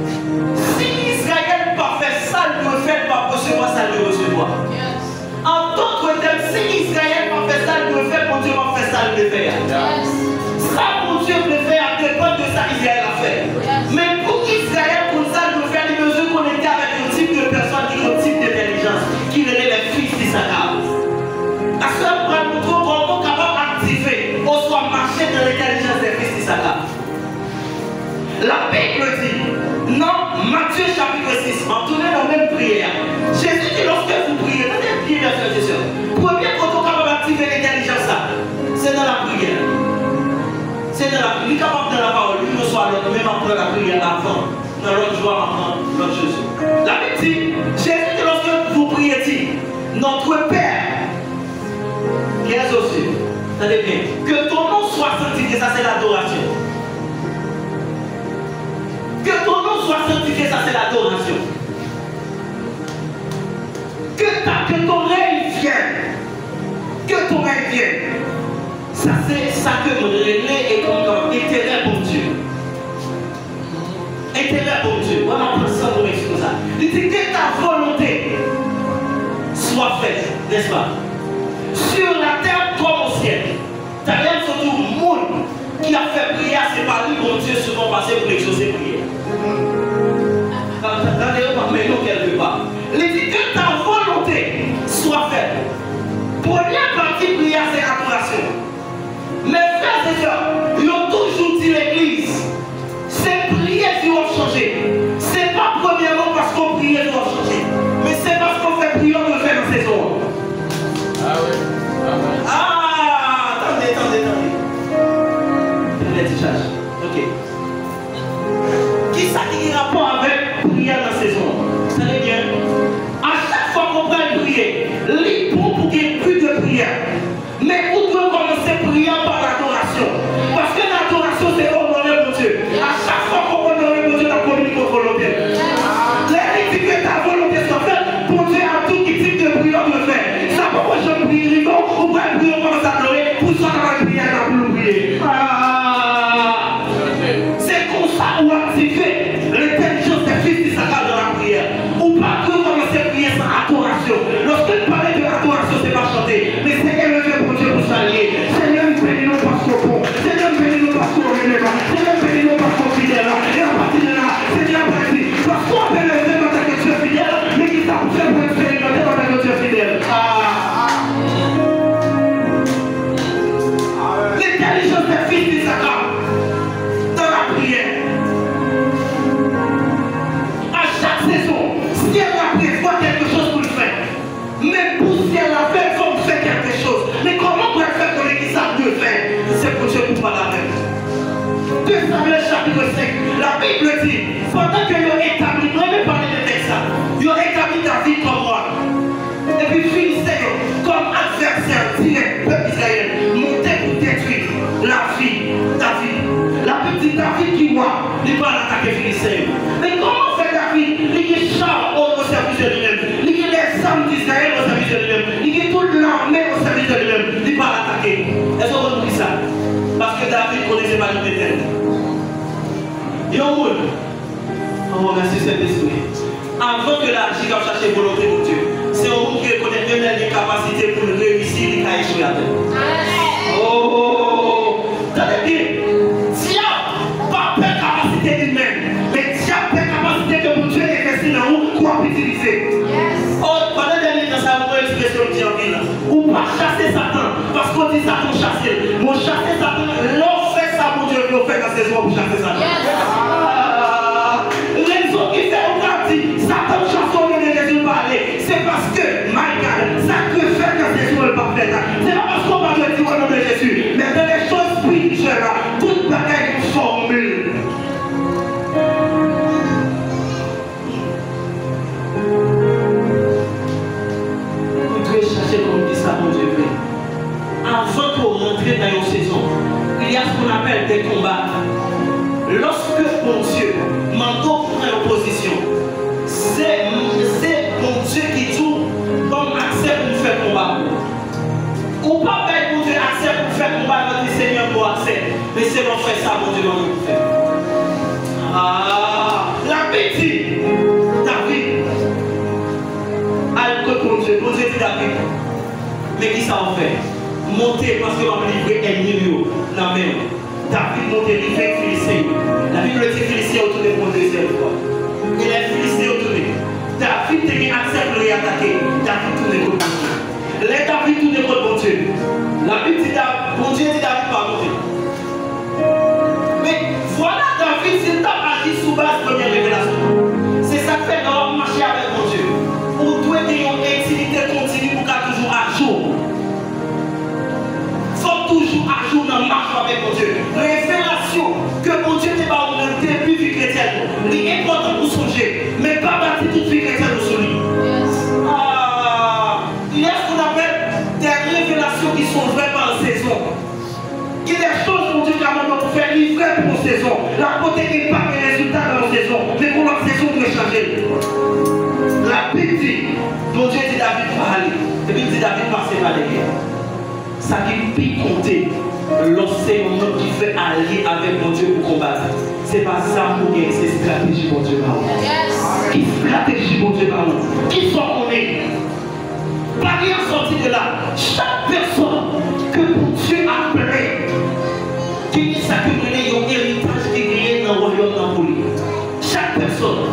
si Israël n'a pas fait ça, il doit faire, pas recevoir ça, il doit recevoir. En d'autres termes, si Israël n'a pas fait ça, il doit faire, mon Dieu va faire ça, il doit faire. Ça, mon Dieu peut faire, dépend de ça, Israël a fait. Mais pour Israël, pour ça, il doit faire les mesures qu'on était avec un type Tenez bien. Que ton nom soit sanctifié, ça c'est l'adoration. Que ton nom soit sanctifié, ça c'est l'adoration. Que ton règne vienne. Que ton règne vienne. Ça c'est ça que nous relais et comme intérêt pour Dieu. Intérêt pour Dieu. Voilà, on peut ça pour expliquer ça. Il dit que ta volonté soit faite, n'est-ce pas? Sur la terre comme au ciel. D'ailleurs, surtout le monde qui a fait prière, c'est pas lui, mon Dieu, souvent passé pour exaucer prière. Mais non, quelque part. Il dit que ta volonté soit faite. Première partie prière, c'est adoration. Mes frères et sœurs, ils ont toujours dit l'église. C'est prier qui va changer. C'est pas premièrement parce qu'on prie qui va changer. Mais c'est parce qu'on fait prière qu'on fait dans ces zones. Ah oui. Ah, attendez. Ok. Qui ça qui a rapport avec prière dans ces zones? Vous savez bien? À chaque fois qu'on va prier, les bons pour qu'il n'y ait plus de prière. Mais vous devez commencer prière par l'adoration. Parce que l'adoration, c'est honorer mon Dieu. À chaque fois qu'on honore mon Dieu, on communique aux volontés. L'air dit que ta volonté soit faite, pour Dieu à tout type de prière de faire. Ça pourquoi je prie, on va prier, on commence à adorer, pour ça on va prier, on va prier. C'est comme ça où activer l'intelligence des fils d'Issachar dans la prière. Ou pas que commencer à prier sans adoration. Lorsque je parlais de l'adoration, c'est pas chanter. Mais c'est élevé pour Dieu pour s'allier. Seigneur, bénis-nous parce qu'on bon. Seigneur, bénis-nous parce qu'on relève. Seigneur, bénis-nous parce qu'on fidèle. Et à partir de là, Seigneur, bénis. Parce qu'on peut lever en tant que Dieu fidèle, mais qui t'a fait pour expérimenter en tant que Dieu fidèle. L'intelligence des fils d'Issachar dans la prière. À chaque saison, si elle a prévoit quelque chose pour le faire, même pour si elle a fait, il faut faire quelque chose. Mais comment on peut faire qu'on ait qui ça de faire? C'est pour Dieu pour pas la même. 2 Samuel chapitre 5, la Bible dit, pendant que vous établi, moi je vais parler de texte, vous établi David comme roi. Et puis Philistins comme adversaire direct, peuple Israël, monté pour détruire la vie David. La petite David qui voit, il va attaquer Philistins. Mais comment fait David? Il est char au service de lui-même. Il est les armes d'Israël au service de lui-même. Il est toute l'armée au service de lui-même. Il va l'attaquer. Est-ce qu'on oublie ça? Parce que David ne connaissait pas l'Éternel. Il est au monde. Oh, merci Saint-Esprit. Avant que la J va chercher volonté de Dieu, c'est au monde qui connaît bien les capacités pour réussir, il a échoué à terre. Oh, t'as bien. Dieu pas peur capacité humaine, mais Dieu a peur capacité que mon Dieu investit dans vous pour utiliser. Oh, pendant la dernière dans sa expression de Dieu en ville, ou pas chasser Satan, parce qu'on dit Satan chasser. Mon chasser Satan, l'on fait ça pour Dieu, l'on fait dans ses jours pour chasser Satan. Les autres qui fait au parti, Satan chasse au lieu de Jésus parler. C'est parce que, my God, ça peut faire dans ses jours le parfait. C'est pas parce qu'on va dire au nom de Jésus, mais dans les choses spirituelles, toute bagaille est formule. Vous devez chercher comme dit ça, mon Dieu. Avant qu'on rentre dans une saison, il y a ce qu'on appelle des combats. Lorsque mon Dieu m'entend prendre position, c'est mon Dieu qui joue comme accès pour nous faire combat. Ou pas bête mon Dieu accès pour faire combat, notre Seigneur pour accès. Mais c'est l'on fait ça, mon Dieu, l'on nous fait. Ah, la bêtise, David, alcool pour Dieu, mon Dieu dit David. Mais qui ça en fait? Monter parce que l'on va livrer ennemi la main. David monte livrer Philistin. La Bible dit Philistin autourné pour une deuxième fois. Il est Philistin autourné. David a accès pour les attaquer. David tourne contre Dieu. Les David tourne contre mon Dieu. La Bible dit mon Dieu dit David pas monter. Mais voilà David, s'il t'a agi sous base première révélation. C'est ça que fait dans marcher avec mon Dieu. On doit avoir une activité continue pour qu'à toujours à jour. Toujours à jour dans la marche avec mon Dieu. Révélation que mon Dieu n'est pas au début du chrétien. Il est important pour songer, mais pas bâtir toute vie chrétienne sur lui. Il y a ce qu'on appelle des révélations qui sont vraies par saison. La côté n'est pas les résultats de leur saison, mais pour leur saison doit changer. La Bible dit, bon Dieu dit David va aller. Et puis il dit David passer par derrière. Ça qui peut compter, lorsqu'un homme qui fait allier avec mon Dieu pour combattre. C'est pas ça pour gagner, c'est stratégie mon Dieu par où. Qui stratégie mon Dieu par où. Qui soit on est. Pas rien sorti de là. Chaque personne que mon Dieu a appelé, qui dit ça que vous avez un héritage qui est dans le royaume d'Ampoli. Chaque personne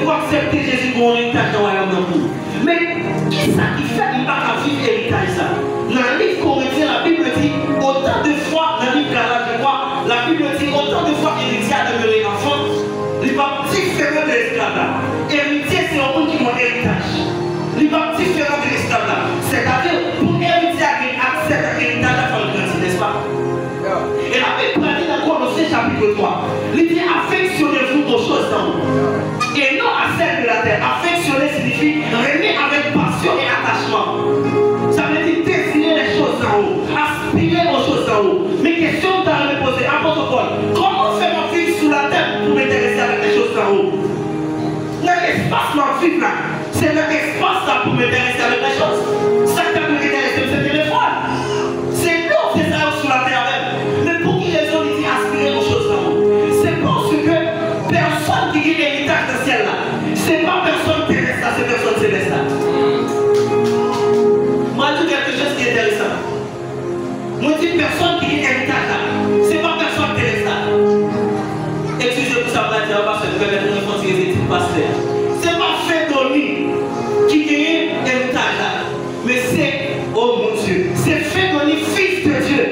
doit accepter Jésus pour un héritage dans le royaume d'Ampoli. Mais qui ça qui fait qu'il va vivre l'héritage ça? Dans le livre Corinthiens, la Bible dit autant de fois, dans le livre Galates, je crois, la Bible dit autant de fois héritier a demeuré enfant, il va différent de l'esclave. Héritier, c'est un monde qui a un héritage. Il va différent de l'esclave. C'est-à-dire, pour héritier à accès à l'héritage, il faut le grandir, n'est-ce pas? Et la Bible dit dans Colossiens chapitre 3, il dit affectionnez-vous aux choses d'en haut et non à celles de la terre. Affectionner signifie régner avec passion et attachement. Ça veut dire désirer les choses d'en haut, aspirer aux choses d'en haut. Mes questions dans le poser, apôtre Paul, comment faire ma vie sous la terre pour m'intéresser avec les choses d'en haut? L'espace ma vie là, c'est l'espace là pour m'intéresser avec les choses. Ça qui peut m'intéresser, c'est le téléphone. C'est nous, c'est ça sous la terre même. Mais pour qui les gens disent aspirer aux choses d'en haut? C'est parce que personne qui dit l'héritage de ciel là, c'est pas personne terrestre là, c'est personne céleste là. Moi, je dis quelque chose qui est intéressant. Moi, je dis personne qui dit héritage là, c'est pas personne terrestre là. Excusez-moi pour ça, parce que je vais mettre une fois qui est pasteur. C'est pas Fédoni qui gagne héritage là, mais c'est, oh mon Dieu, c'est Fédoni, fils de Dieu.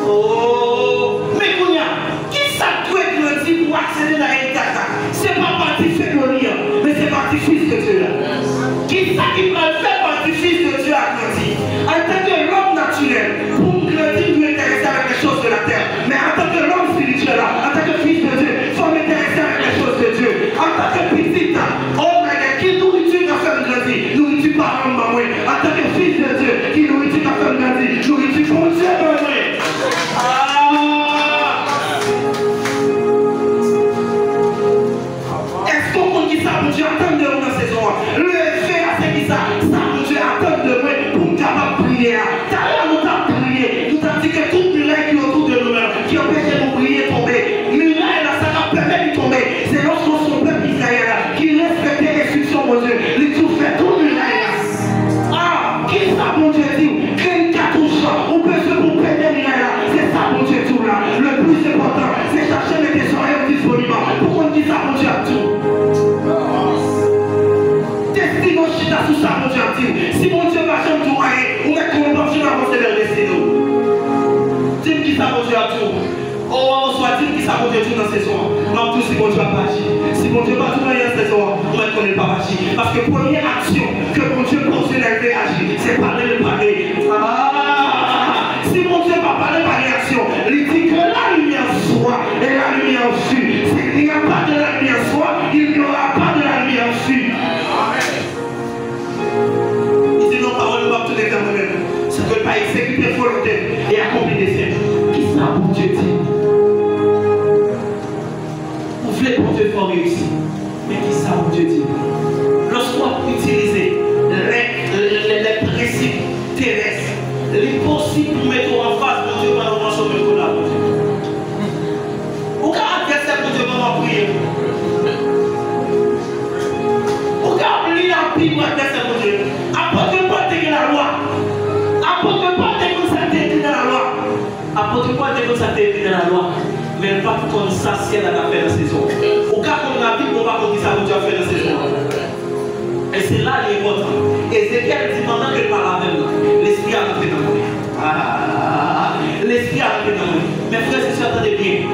Oh, mais qui ça doit grandir pour accéder à l'héritage là? C'est pas parti Fédoni, mais c'est parti fils de Dieu là. Qui ça qui va faire partie fils de Dieu à grandir? En tant que l'homme naturel, pour grandir, nous intéresser avec les choses de la terre. Mais en tant que l'homme spirituel là, en tant que fils de Dieu, il faut m'intéresser avec les choses de Dieu. En tant que petit, oh my God, qui nourriture va faire grandir? Nourriture par un maman. En tant que fils de Dieu, qui nourriture va faire grandir? Nourriture pour Dieu, maman. Est-ce qu'on compte qui ça pour Dieu attend de nous dans cette saison? Le fait à ce qui ça pour Dieu attend de nous pour nous capables de prier. T'as l'air nous t'as prié. Nous t'as dit que toute muraille qui est autour de nous, qui empêche de nous prier tomber. Muraille là, ça va permettre de tomber. C'est lorsqu'on son peuple Israël là, qui respectait les instructions, mon Dieu. Il tout fait tout muraille là. Ah, qui ça mon Dieu dit? Créer une cartouche, on peut se pour péter muraille là. C'est ça mon Dieu tout là. Le plus important, c'est chercher les oreilles disponibles. Pourquoi on dit ça mon Dieu à tout? Destino chita sous ça mon Dieu à tout. Si mon Dieu va jamais tout rien, on met qu'on va finir avancer vers le destino. Dis-moi qui ça mon Dieu à tout. Oh, soit dit qui ça mon Dieu tout dans cette saison. Non, tout si mon Dieu va pas agir. Si mon Dieu va tout dans cette saison, on met qu'on n'est pas agir. Parce que première action que mon Dieu pense d'élever agir, c'est parler de parler. Ah, si mon Dieu va parler par l'action, il dit que la lumière soit et la lumière fut. S'il n'y a pas de la lumière soit, il n'y aura pas de la lumière fut. Il dit non, parole ne va tout les moi-même. Ce que pas exécuter volonté et accomplir des faits. Qui ça pour Dieu dit? Vous voulez pour Dieu faire réussir. Mais qui ça pour Dieu dit? Lorsqu'on utilise les principes terrestres, les possibles pour mettre en face de Dieu pendant qu'on sauve le là. Ou quand adversaire pour Dieu pendant prier. Ou quand oublier la Bible pour adversaire pour Dieu. Apôtre Paul t'écrit la loi. Apôtre Paul t'écrit dans la loi. Apôtre Paul t'écrit dans la loi. Mais pas comme ça si elle a fait la saison. Au cas où on a Bible, on va dire ça, Dieu a fait la saison. Et c'est là l'important. Ézéchiel dit pendant qu'elle parle avec nous, l'esprit a rentré dans moi. L'esprit a rentré dans moi. Mes frères et sœurs, attendez bien.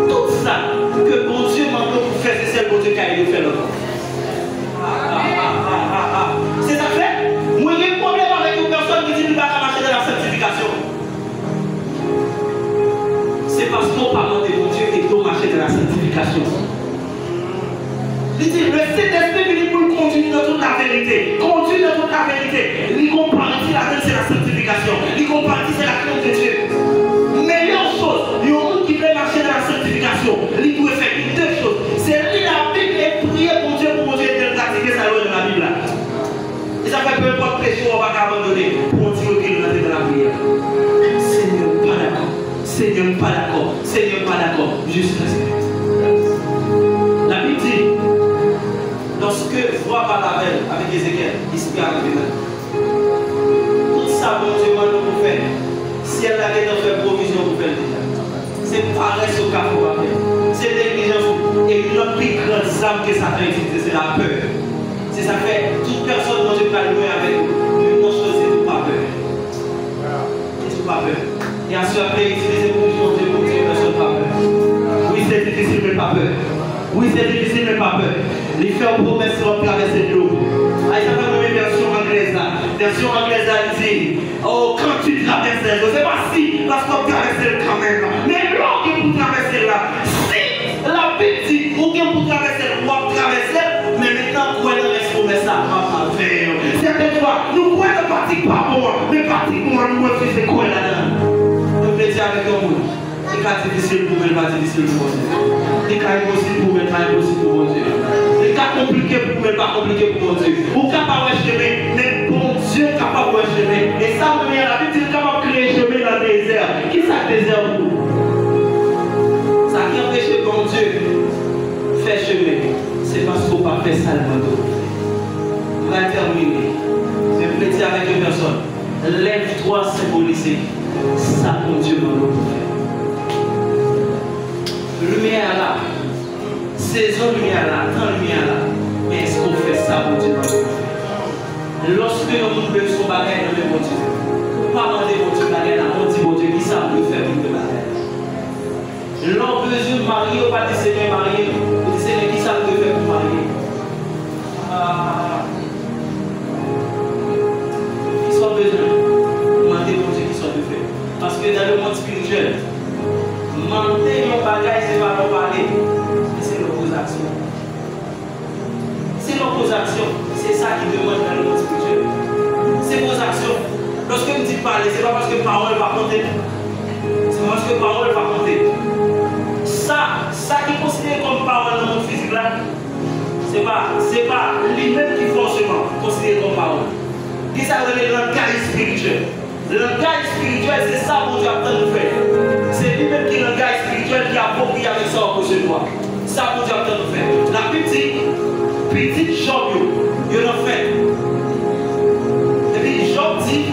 Tout ça que bon Dieu m'a donné pour faire, c'est celle que Dieu qui a fait là. C'est ça fait. Moi, j'ai un problème avec une personne qui dit qu'il va marcher dans la sanctification. C'est parce qu'on parle de mon Dieu et qu'on marche dans la sanctification. Il dit, le Saint-Esprit vient pour conduire dans toute la vérité. Conduire dans toute la vérité. Il compare là-dedans, c'est la sanctification. Il compare c'est la crainte de Dieu. Meilleure chose, il y a un monde qui veut marcher dans la sanctification. action. Il doit faire deux choses. C'est lire la Bible et prier pour Dieu pour Dieu de pratiquer ça dans la Bible. Et ça fait peu importe péché, on va abandonner pour Dieu qu'il va dans la prière. Seigneur, pas d'accord. Seigneur, pas d'accord. Seigneur, pas d'accord. Juste respect. La Bible dit, lorsque roi Babel avec Ézéchiel, il se perd avec lui. Tout ça, bon Dieu, maintenant pour faire. Si elle avait fait provision pour faire déjà. C'est paresse au cas pour faire. C'est négligence. Et l'autre plus grande âme que ça fait exister, c'est la peur. C'est ça fait, toute personne dont je parle avec nous, une chose, c'est tout pas peur. C'est tout pas peur. Et à ce moment-là, utiliser pour Dieu, personne pas peur. Oui, c'est difficile, mais pas peur. Oui, c'est difficile, mais pas peur. Les faire promesses vont traverser de l'eau. Ah, ça fait une version anglaise là. Version anglaise là, il dit, oh, quand tu traverses l'eau, c'est pas si, parce qu'on traverse quand même. Mais l'eau qui pour traverser là, si la Bible dit, ou bien pour traverser, on va traverser, mais maintenant, quoi est reste promesse là, on va faire. Certaines fois, nous croyons pratique pas bon, mais pratique moi, nous refusons quoi là-dedans. Nous voulons dire avec un mot. C'est pas difficile pour moi, pas difficile pour moi. C'est pas impossible pour moi, pas impossible pour mon Dieu. C'est pas compliqué pour moi, pas compliqué pour mon Dieu. Ou capable de chemin, mais bon Dieu capable de chemin. Et ça, on la Bible dit capable de créer chemin dans le désert. Qui ça désert pour vous? Ça qui empêche bon Dieu faire chemin, c'est parce qu'on n'a pas fait ça le monde. On va terminer. Je vais dire avec une personne. Lève-toi symboliser. Ça, mon Dieu, m'a fait. Lumière là, saison lumière là, temps lumière là. Mais est-ce qu'on fait ça pour Dieu? Lorsque nous veut son bagage dans le bon Dieu, on ne pas demander mon Dieu bagage là, on dit mon Dieu qui ça peut faire pour le bagage. L'homme besoin de marier, on pas dire Seigneur marié, on dit Seigneur qui ça peut faire pour marier. Qui soit besoin, demander mon Dieu qui soit peut faire. Parce que dans le monde spirituel, demander mon bagage, c'est pas parler, c'est l'opposition. C'est l'opposition, c'est ça qui demande dans le monde spirituel. C'est vos actions. Lorsque vous dites parler, c'est pas parce que parole va compter. C'est parce que parole va compter. Ça qui est considéré comme parole dans le monde physique là, c'est pas lui-même qui forcément considéré comme parole. Qui ça veut dire le langage spirituel. Le langage spirituel, c'est ça que Dieu a besoin de faire. C'est lui-même qui est le langage spirituel qui a approprie avec ça pour ce droit. Ça que Dieu a besoin de faire. La petite Job, il l'a fait. Et puis Job dit,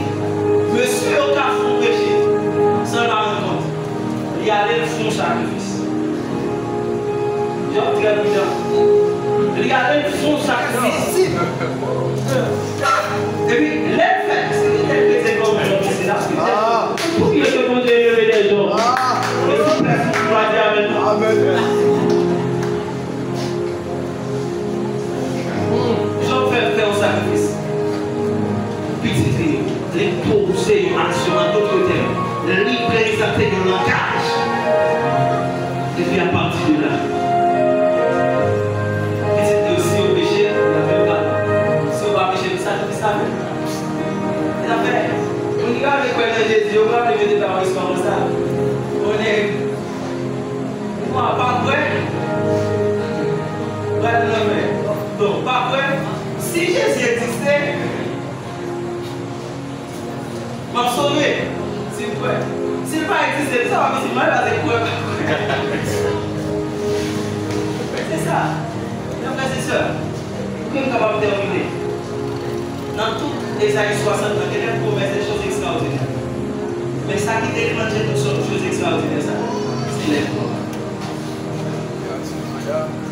monsieur au cas fond péché, sans la rencontre, il y allait le fond sacrifice. Job très bien. Il y allait le fond sacrifice. Et puis, les faits, c'est comme c'est là. Pour qu'il y ait que mon Dieu lever des gens. Amen. Job fait un sacrifice. Petit fille, les poser une action en d'autres termes. Libre exacter le langage. Et puis à partir de là, c'était aussi au péché, il n'avait pas. Si on va pécher, ça ne ça même. Il a fait. On regarde les coins de Jésus, on regarde les vidéos dans l'histoire comme ça. On est. Moi, pas vrai. Donc, pas vrai. Si Jésus existait, m'a sauvé. C'est vrai. S'il pas existé, ça va me mal avec quoi. C'est ça. Donc, frères et sœurs, pour que nous capables de terminer. Dans toutes les années 60, il y a des promesses, des choses extraordinaires. Mais ça qui déclenche toutes sortes de choses extraordinaires, ça, c'est les promesses.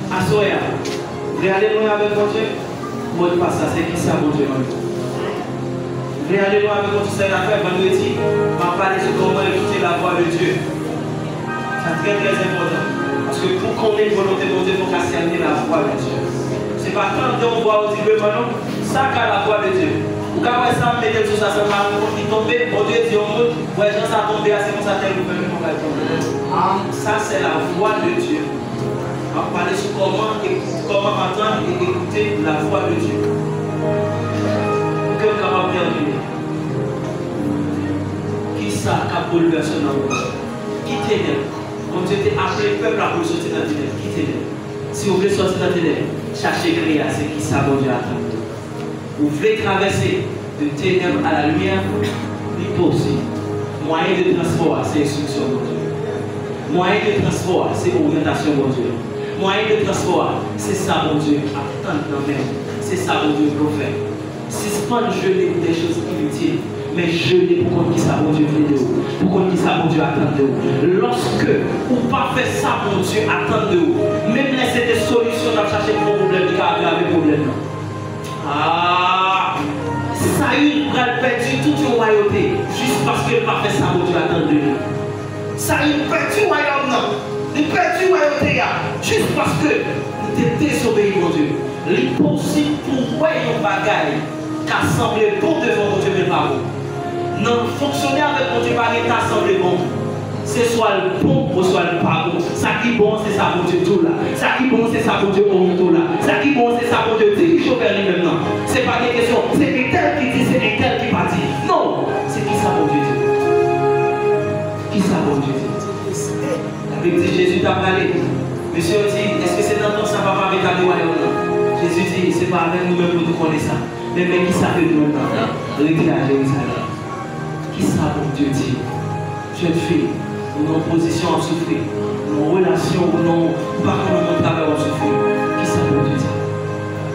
Assoya, regardez-moi avec mon Dieu. Moi, je passe ça, c'est qui ça, mon Dieu? Regardez-moi avec mon Dieu, c'est l'affaire vendredi. On va parler de comment écouter la voix de Dieu. C'est très très important. Parce que pour qu'on ait une volonté de Dieu, il faut qu'on cerner la voix de Dieu. Ce n'est pas quand on voit au Dieu, non, ça qu'a la voix de Dieu. Ou quand on ça, mettez tout ça, ça va nous tomber. Mon Dieu dit au monde, ouais, Jean, ça tombe, c'est comme ça, tel ou tel, ça, c'est la voix de Dieu. On va parler sur comment entendre et écouter la voix de Dieu. Que nous avons terminé. Qui ça a bouleversé dans le monde? Qui t'aide? Quand Dieu t'a appelé le peuple à pour sortir dans le ténèbre, quittez-le. Si vous voulez sortir dans le ténèbre, cherchez créer, c'est qui ça, bon Dieu attend. Vous voulez traverser de ténèbres à la lumière, il faut aussi. Moyen de transport, c'est instruction, bon Dieu. Moyen de transport, c'est orientation, bon Dieu. Moyen de transport, c'est ça, bon Dieu, attendre dans même. C'est ça, bon Dieu, pour faire. Suspendre, jeûner pour des choses inutiles. Mais jeûner pour qu'on qui ça, bon Dieu, fait de vous. Pour qu'on qui ça, bon Dieu, attend de vous. Lorsque vous pas fait ça, bon Dieu, attend de vous. Même laisser des solutions dans chercher pour problème, qui a aggravé le problème. Ah! Saül a perdu toute une royauté juste parce qu'il n'a pas fait ça, bon Dieu, attend de lui. Saül a perdu le royaume, non? Il a perdu la royauté, juste parce qu'il était désobéi, mon Dieu. Il est possible pour voir un bagage qui a semblé bon devant mon Dieu, mais pas bon. Non, fonctionner avec mon Dieu, pas qui a semblé bon. C'est soit le bon ou soit le pas bon. Ça qui est bon, c'est ça, mon Dieu, tout là. Ça qui est bon, c'est ça, mon Dieu, tout là. Ça qui est bon, c'est ça, mon Dieu, dirige vers lui maintenant. Ce n'est pas des questions. C'est un tel qui dit, c'est un tel qui pas dit. Non, c'est qui ça, mon Dieu, dit. Qui ça, mon Dieu, dit. La Bible dit, Jésus t'a parlé. Monsieur dit, est-ce que c'est dans ton ça va pas avec ta royaume? Jésus dit, c'est pas avec nous-mêmes pour nous connaître ça. Mais qui ça fait nous maintenant? Retournez à Jérusalem. Qui ça, mon Dieu, dit? Jeune fille, ou en position à souffrir, ou en relation, ou non, pas comme on travaille à souffrir. Qui ça, mon Dieu, dit?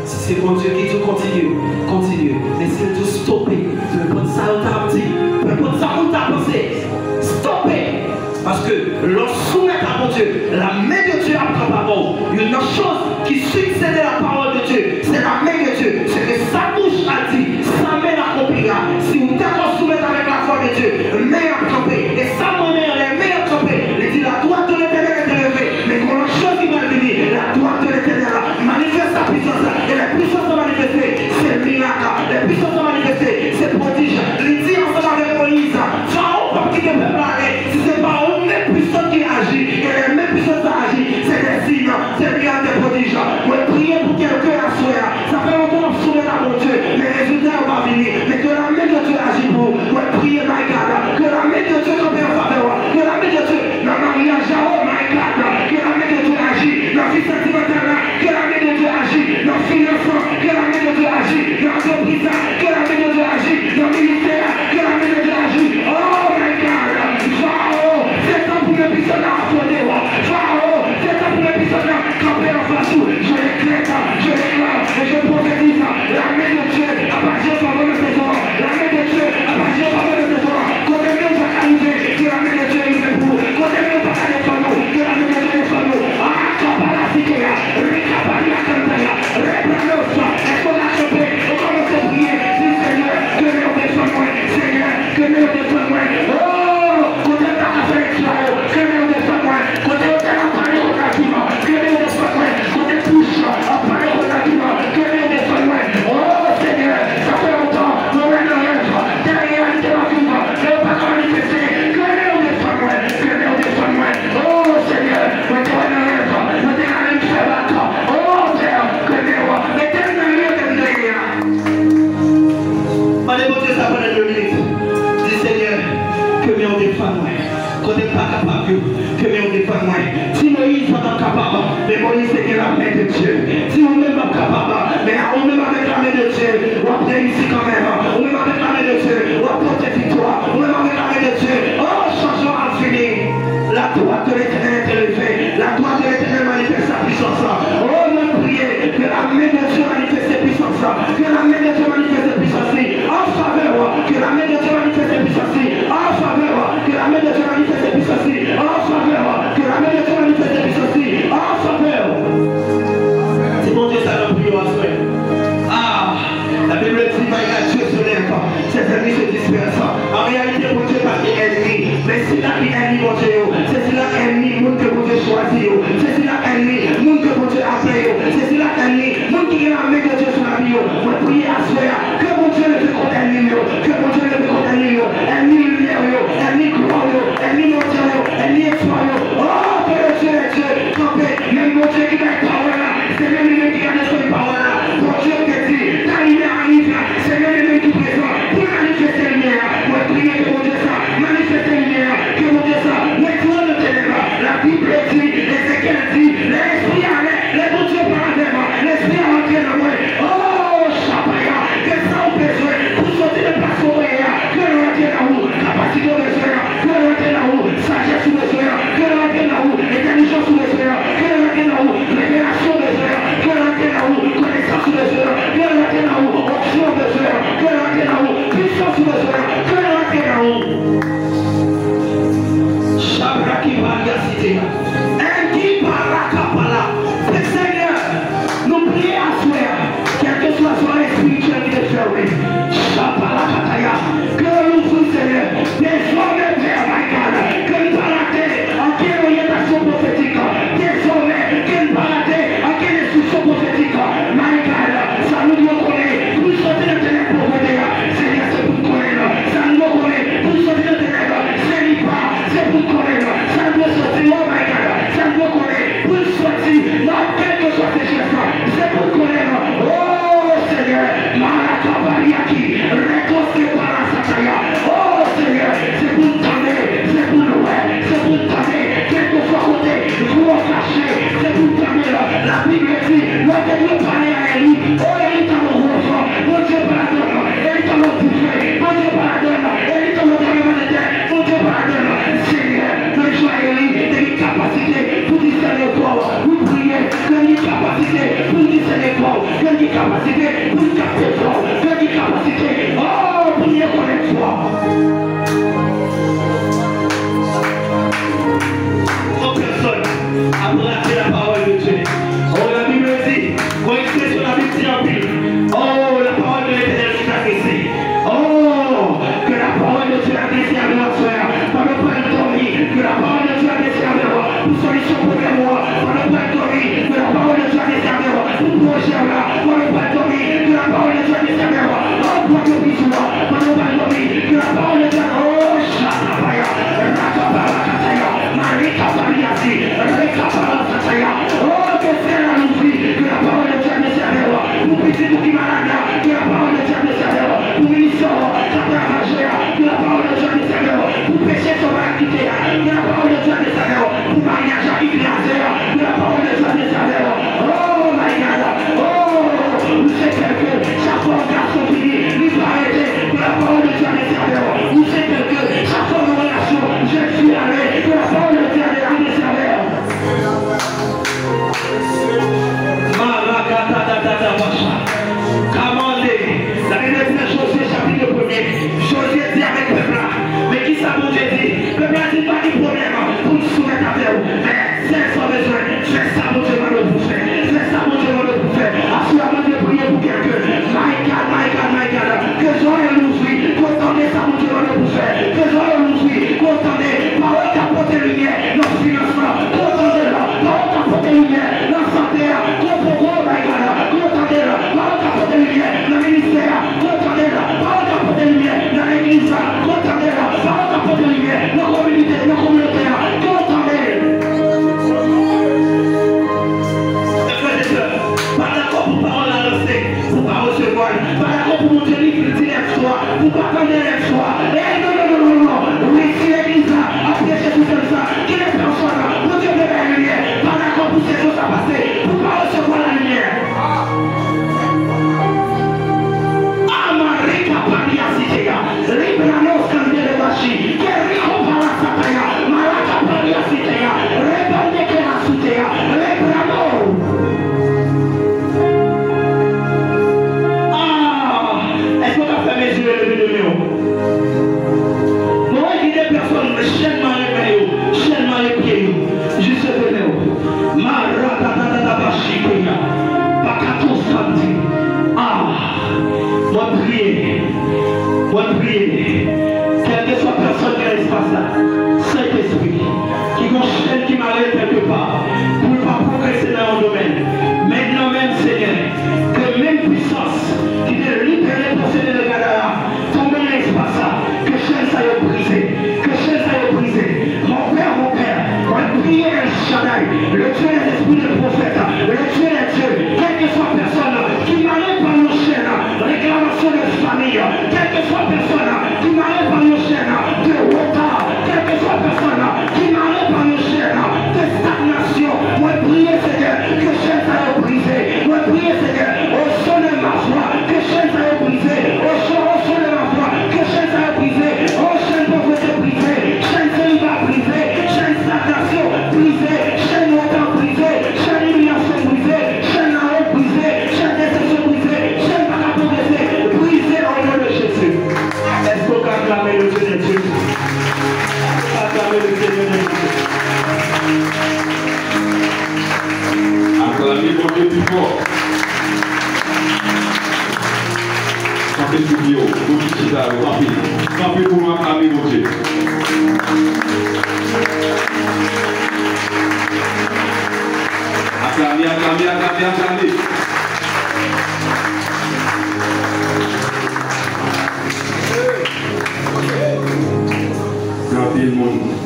Si c'est mon Dieu qui tout continue, continue. Mais c'est tout stopper. Peu importe ça, on t'a dit. Peu importe ça, on t'a pensé. Stopper. Parce que lorsqu'on soumet à mon Dieu, la main de Dieu après parole. Une chose qui succède à la parole de Dieu, c'est la main de Dieu. C'est que sa bouche a dit, sa main l'accomplira. Si vous t'avez soumettre avec la foi de Dieu, main à camper. Et sa monnaie, les mains à camper. Il dit la droite de l'Éternel est élevée. Mais quand la chose qui va venir, la droite de l'Éternel manifeste sa puissance. Et la puissance va manifester. C'est le miracle. La puissance va manifester. C'est prodige. Il dit ensemble avec Moïse, Pharaon va quitter le peuple. Si c'est pas les puissances qui agissent, et les mêmes puissances qui agissent, c'est des signes, c'est des miracles, des prodiges. Moi, prier pour quelqu'un à soi. Ça fait longtemps que je souviens à mon Dieu, les résultats vont venir. Mais que la main de Dieu agit pour vous. Moi, prier, my God. Que la main de Dieu tombe en faveur. Que la main de Dieu, dans le mariage, oh my God. Que la main de Dieu agit dans la vie sentimentale. Que la main de Dieu agit dans le financement. Que la main de Dieu agit dans l'entreprise. Que la main de Dieu agit dans le ministère. Que la main de Dieu agit. Oh my God. C'est temps pour les puissants à affronter. Pharaon, c'est temps pour les puissants à camper en face. Je l'éclaire, et je prophétise. La main de Dieu a partir de faveur de tes enfants. La main de Dieu a partir de faveur de tes enfants. Quand les mains vont arriver, que la main de Dieu est pour vous. Quand les mains vont aller pour nous, que la main de Dieu est pour nous. Ah, capara sikea, recapara cantaya, repranosa. Est-ce qu'on a chopé? On commence à prier. Dis Seigneur, que nous défendons. Seigneur, que nous défendons. Oh, qu'on est dans la affection. Que nous défendons. Qu'on est dans la parole relativement. Que nous défendons. Qu'on est touche à parole relativement. Que nous défendons. Oh Seigneur, ça fait longtemps. Nous venons derrière la vie. Ne pas manifester. Que nous défendons. Que nous défendons. Oh Seigneur, nous venons nous déclarons faire battre. Oh Père, que nous l'éternel de Dieu. Allez, bon Dieu, ça prend 2 minutes. Dis Seigneur, que nous défendons. Qu'on n'est pas capable, que nous défendons. Si Moïse n'est pas capable, mais Moïse c'est que la main de Dieu. Si on n'est pas capable, mais on n'est pas avec la main de Dieu, on va bien ici quand même. On n'est pas avec la main de Dieu, on va porter victoire. On n'est pas avec la main de Dieu. Oh, changement à finir. La droite de l'Éternel est élevée. La droite de l'Éternel manifeste sa puissance. Oh, on prier que la main de Dieu manifeste sa puissance. Que la main de Dieu manifeste sa puissance. En faveur, que la main de Dieu manifeste sa puissance. En faveur, que la main de Dieu manifeste sa puissance. En faveur, que la main de Dieu manifeste sa puissance. En faveur. C'est bon Dieu, ça nous prie au soir. Ah, la Bible dit, va y a Dieu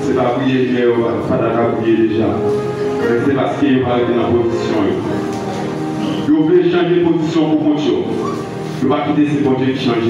C'est pas prier, mais pas d'accord prier déjà. C'est parce qu'il va être dans la position. Vous voulez changer de position pour mon Dieu. ne pas quitter ces bon Dieu qui change.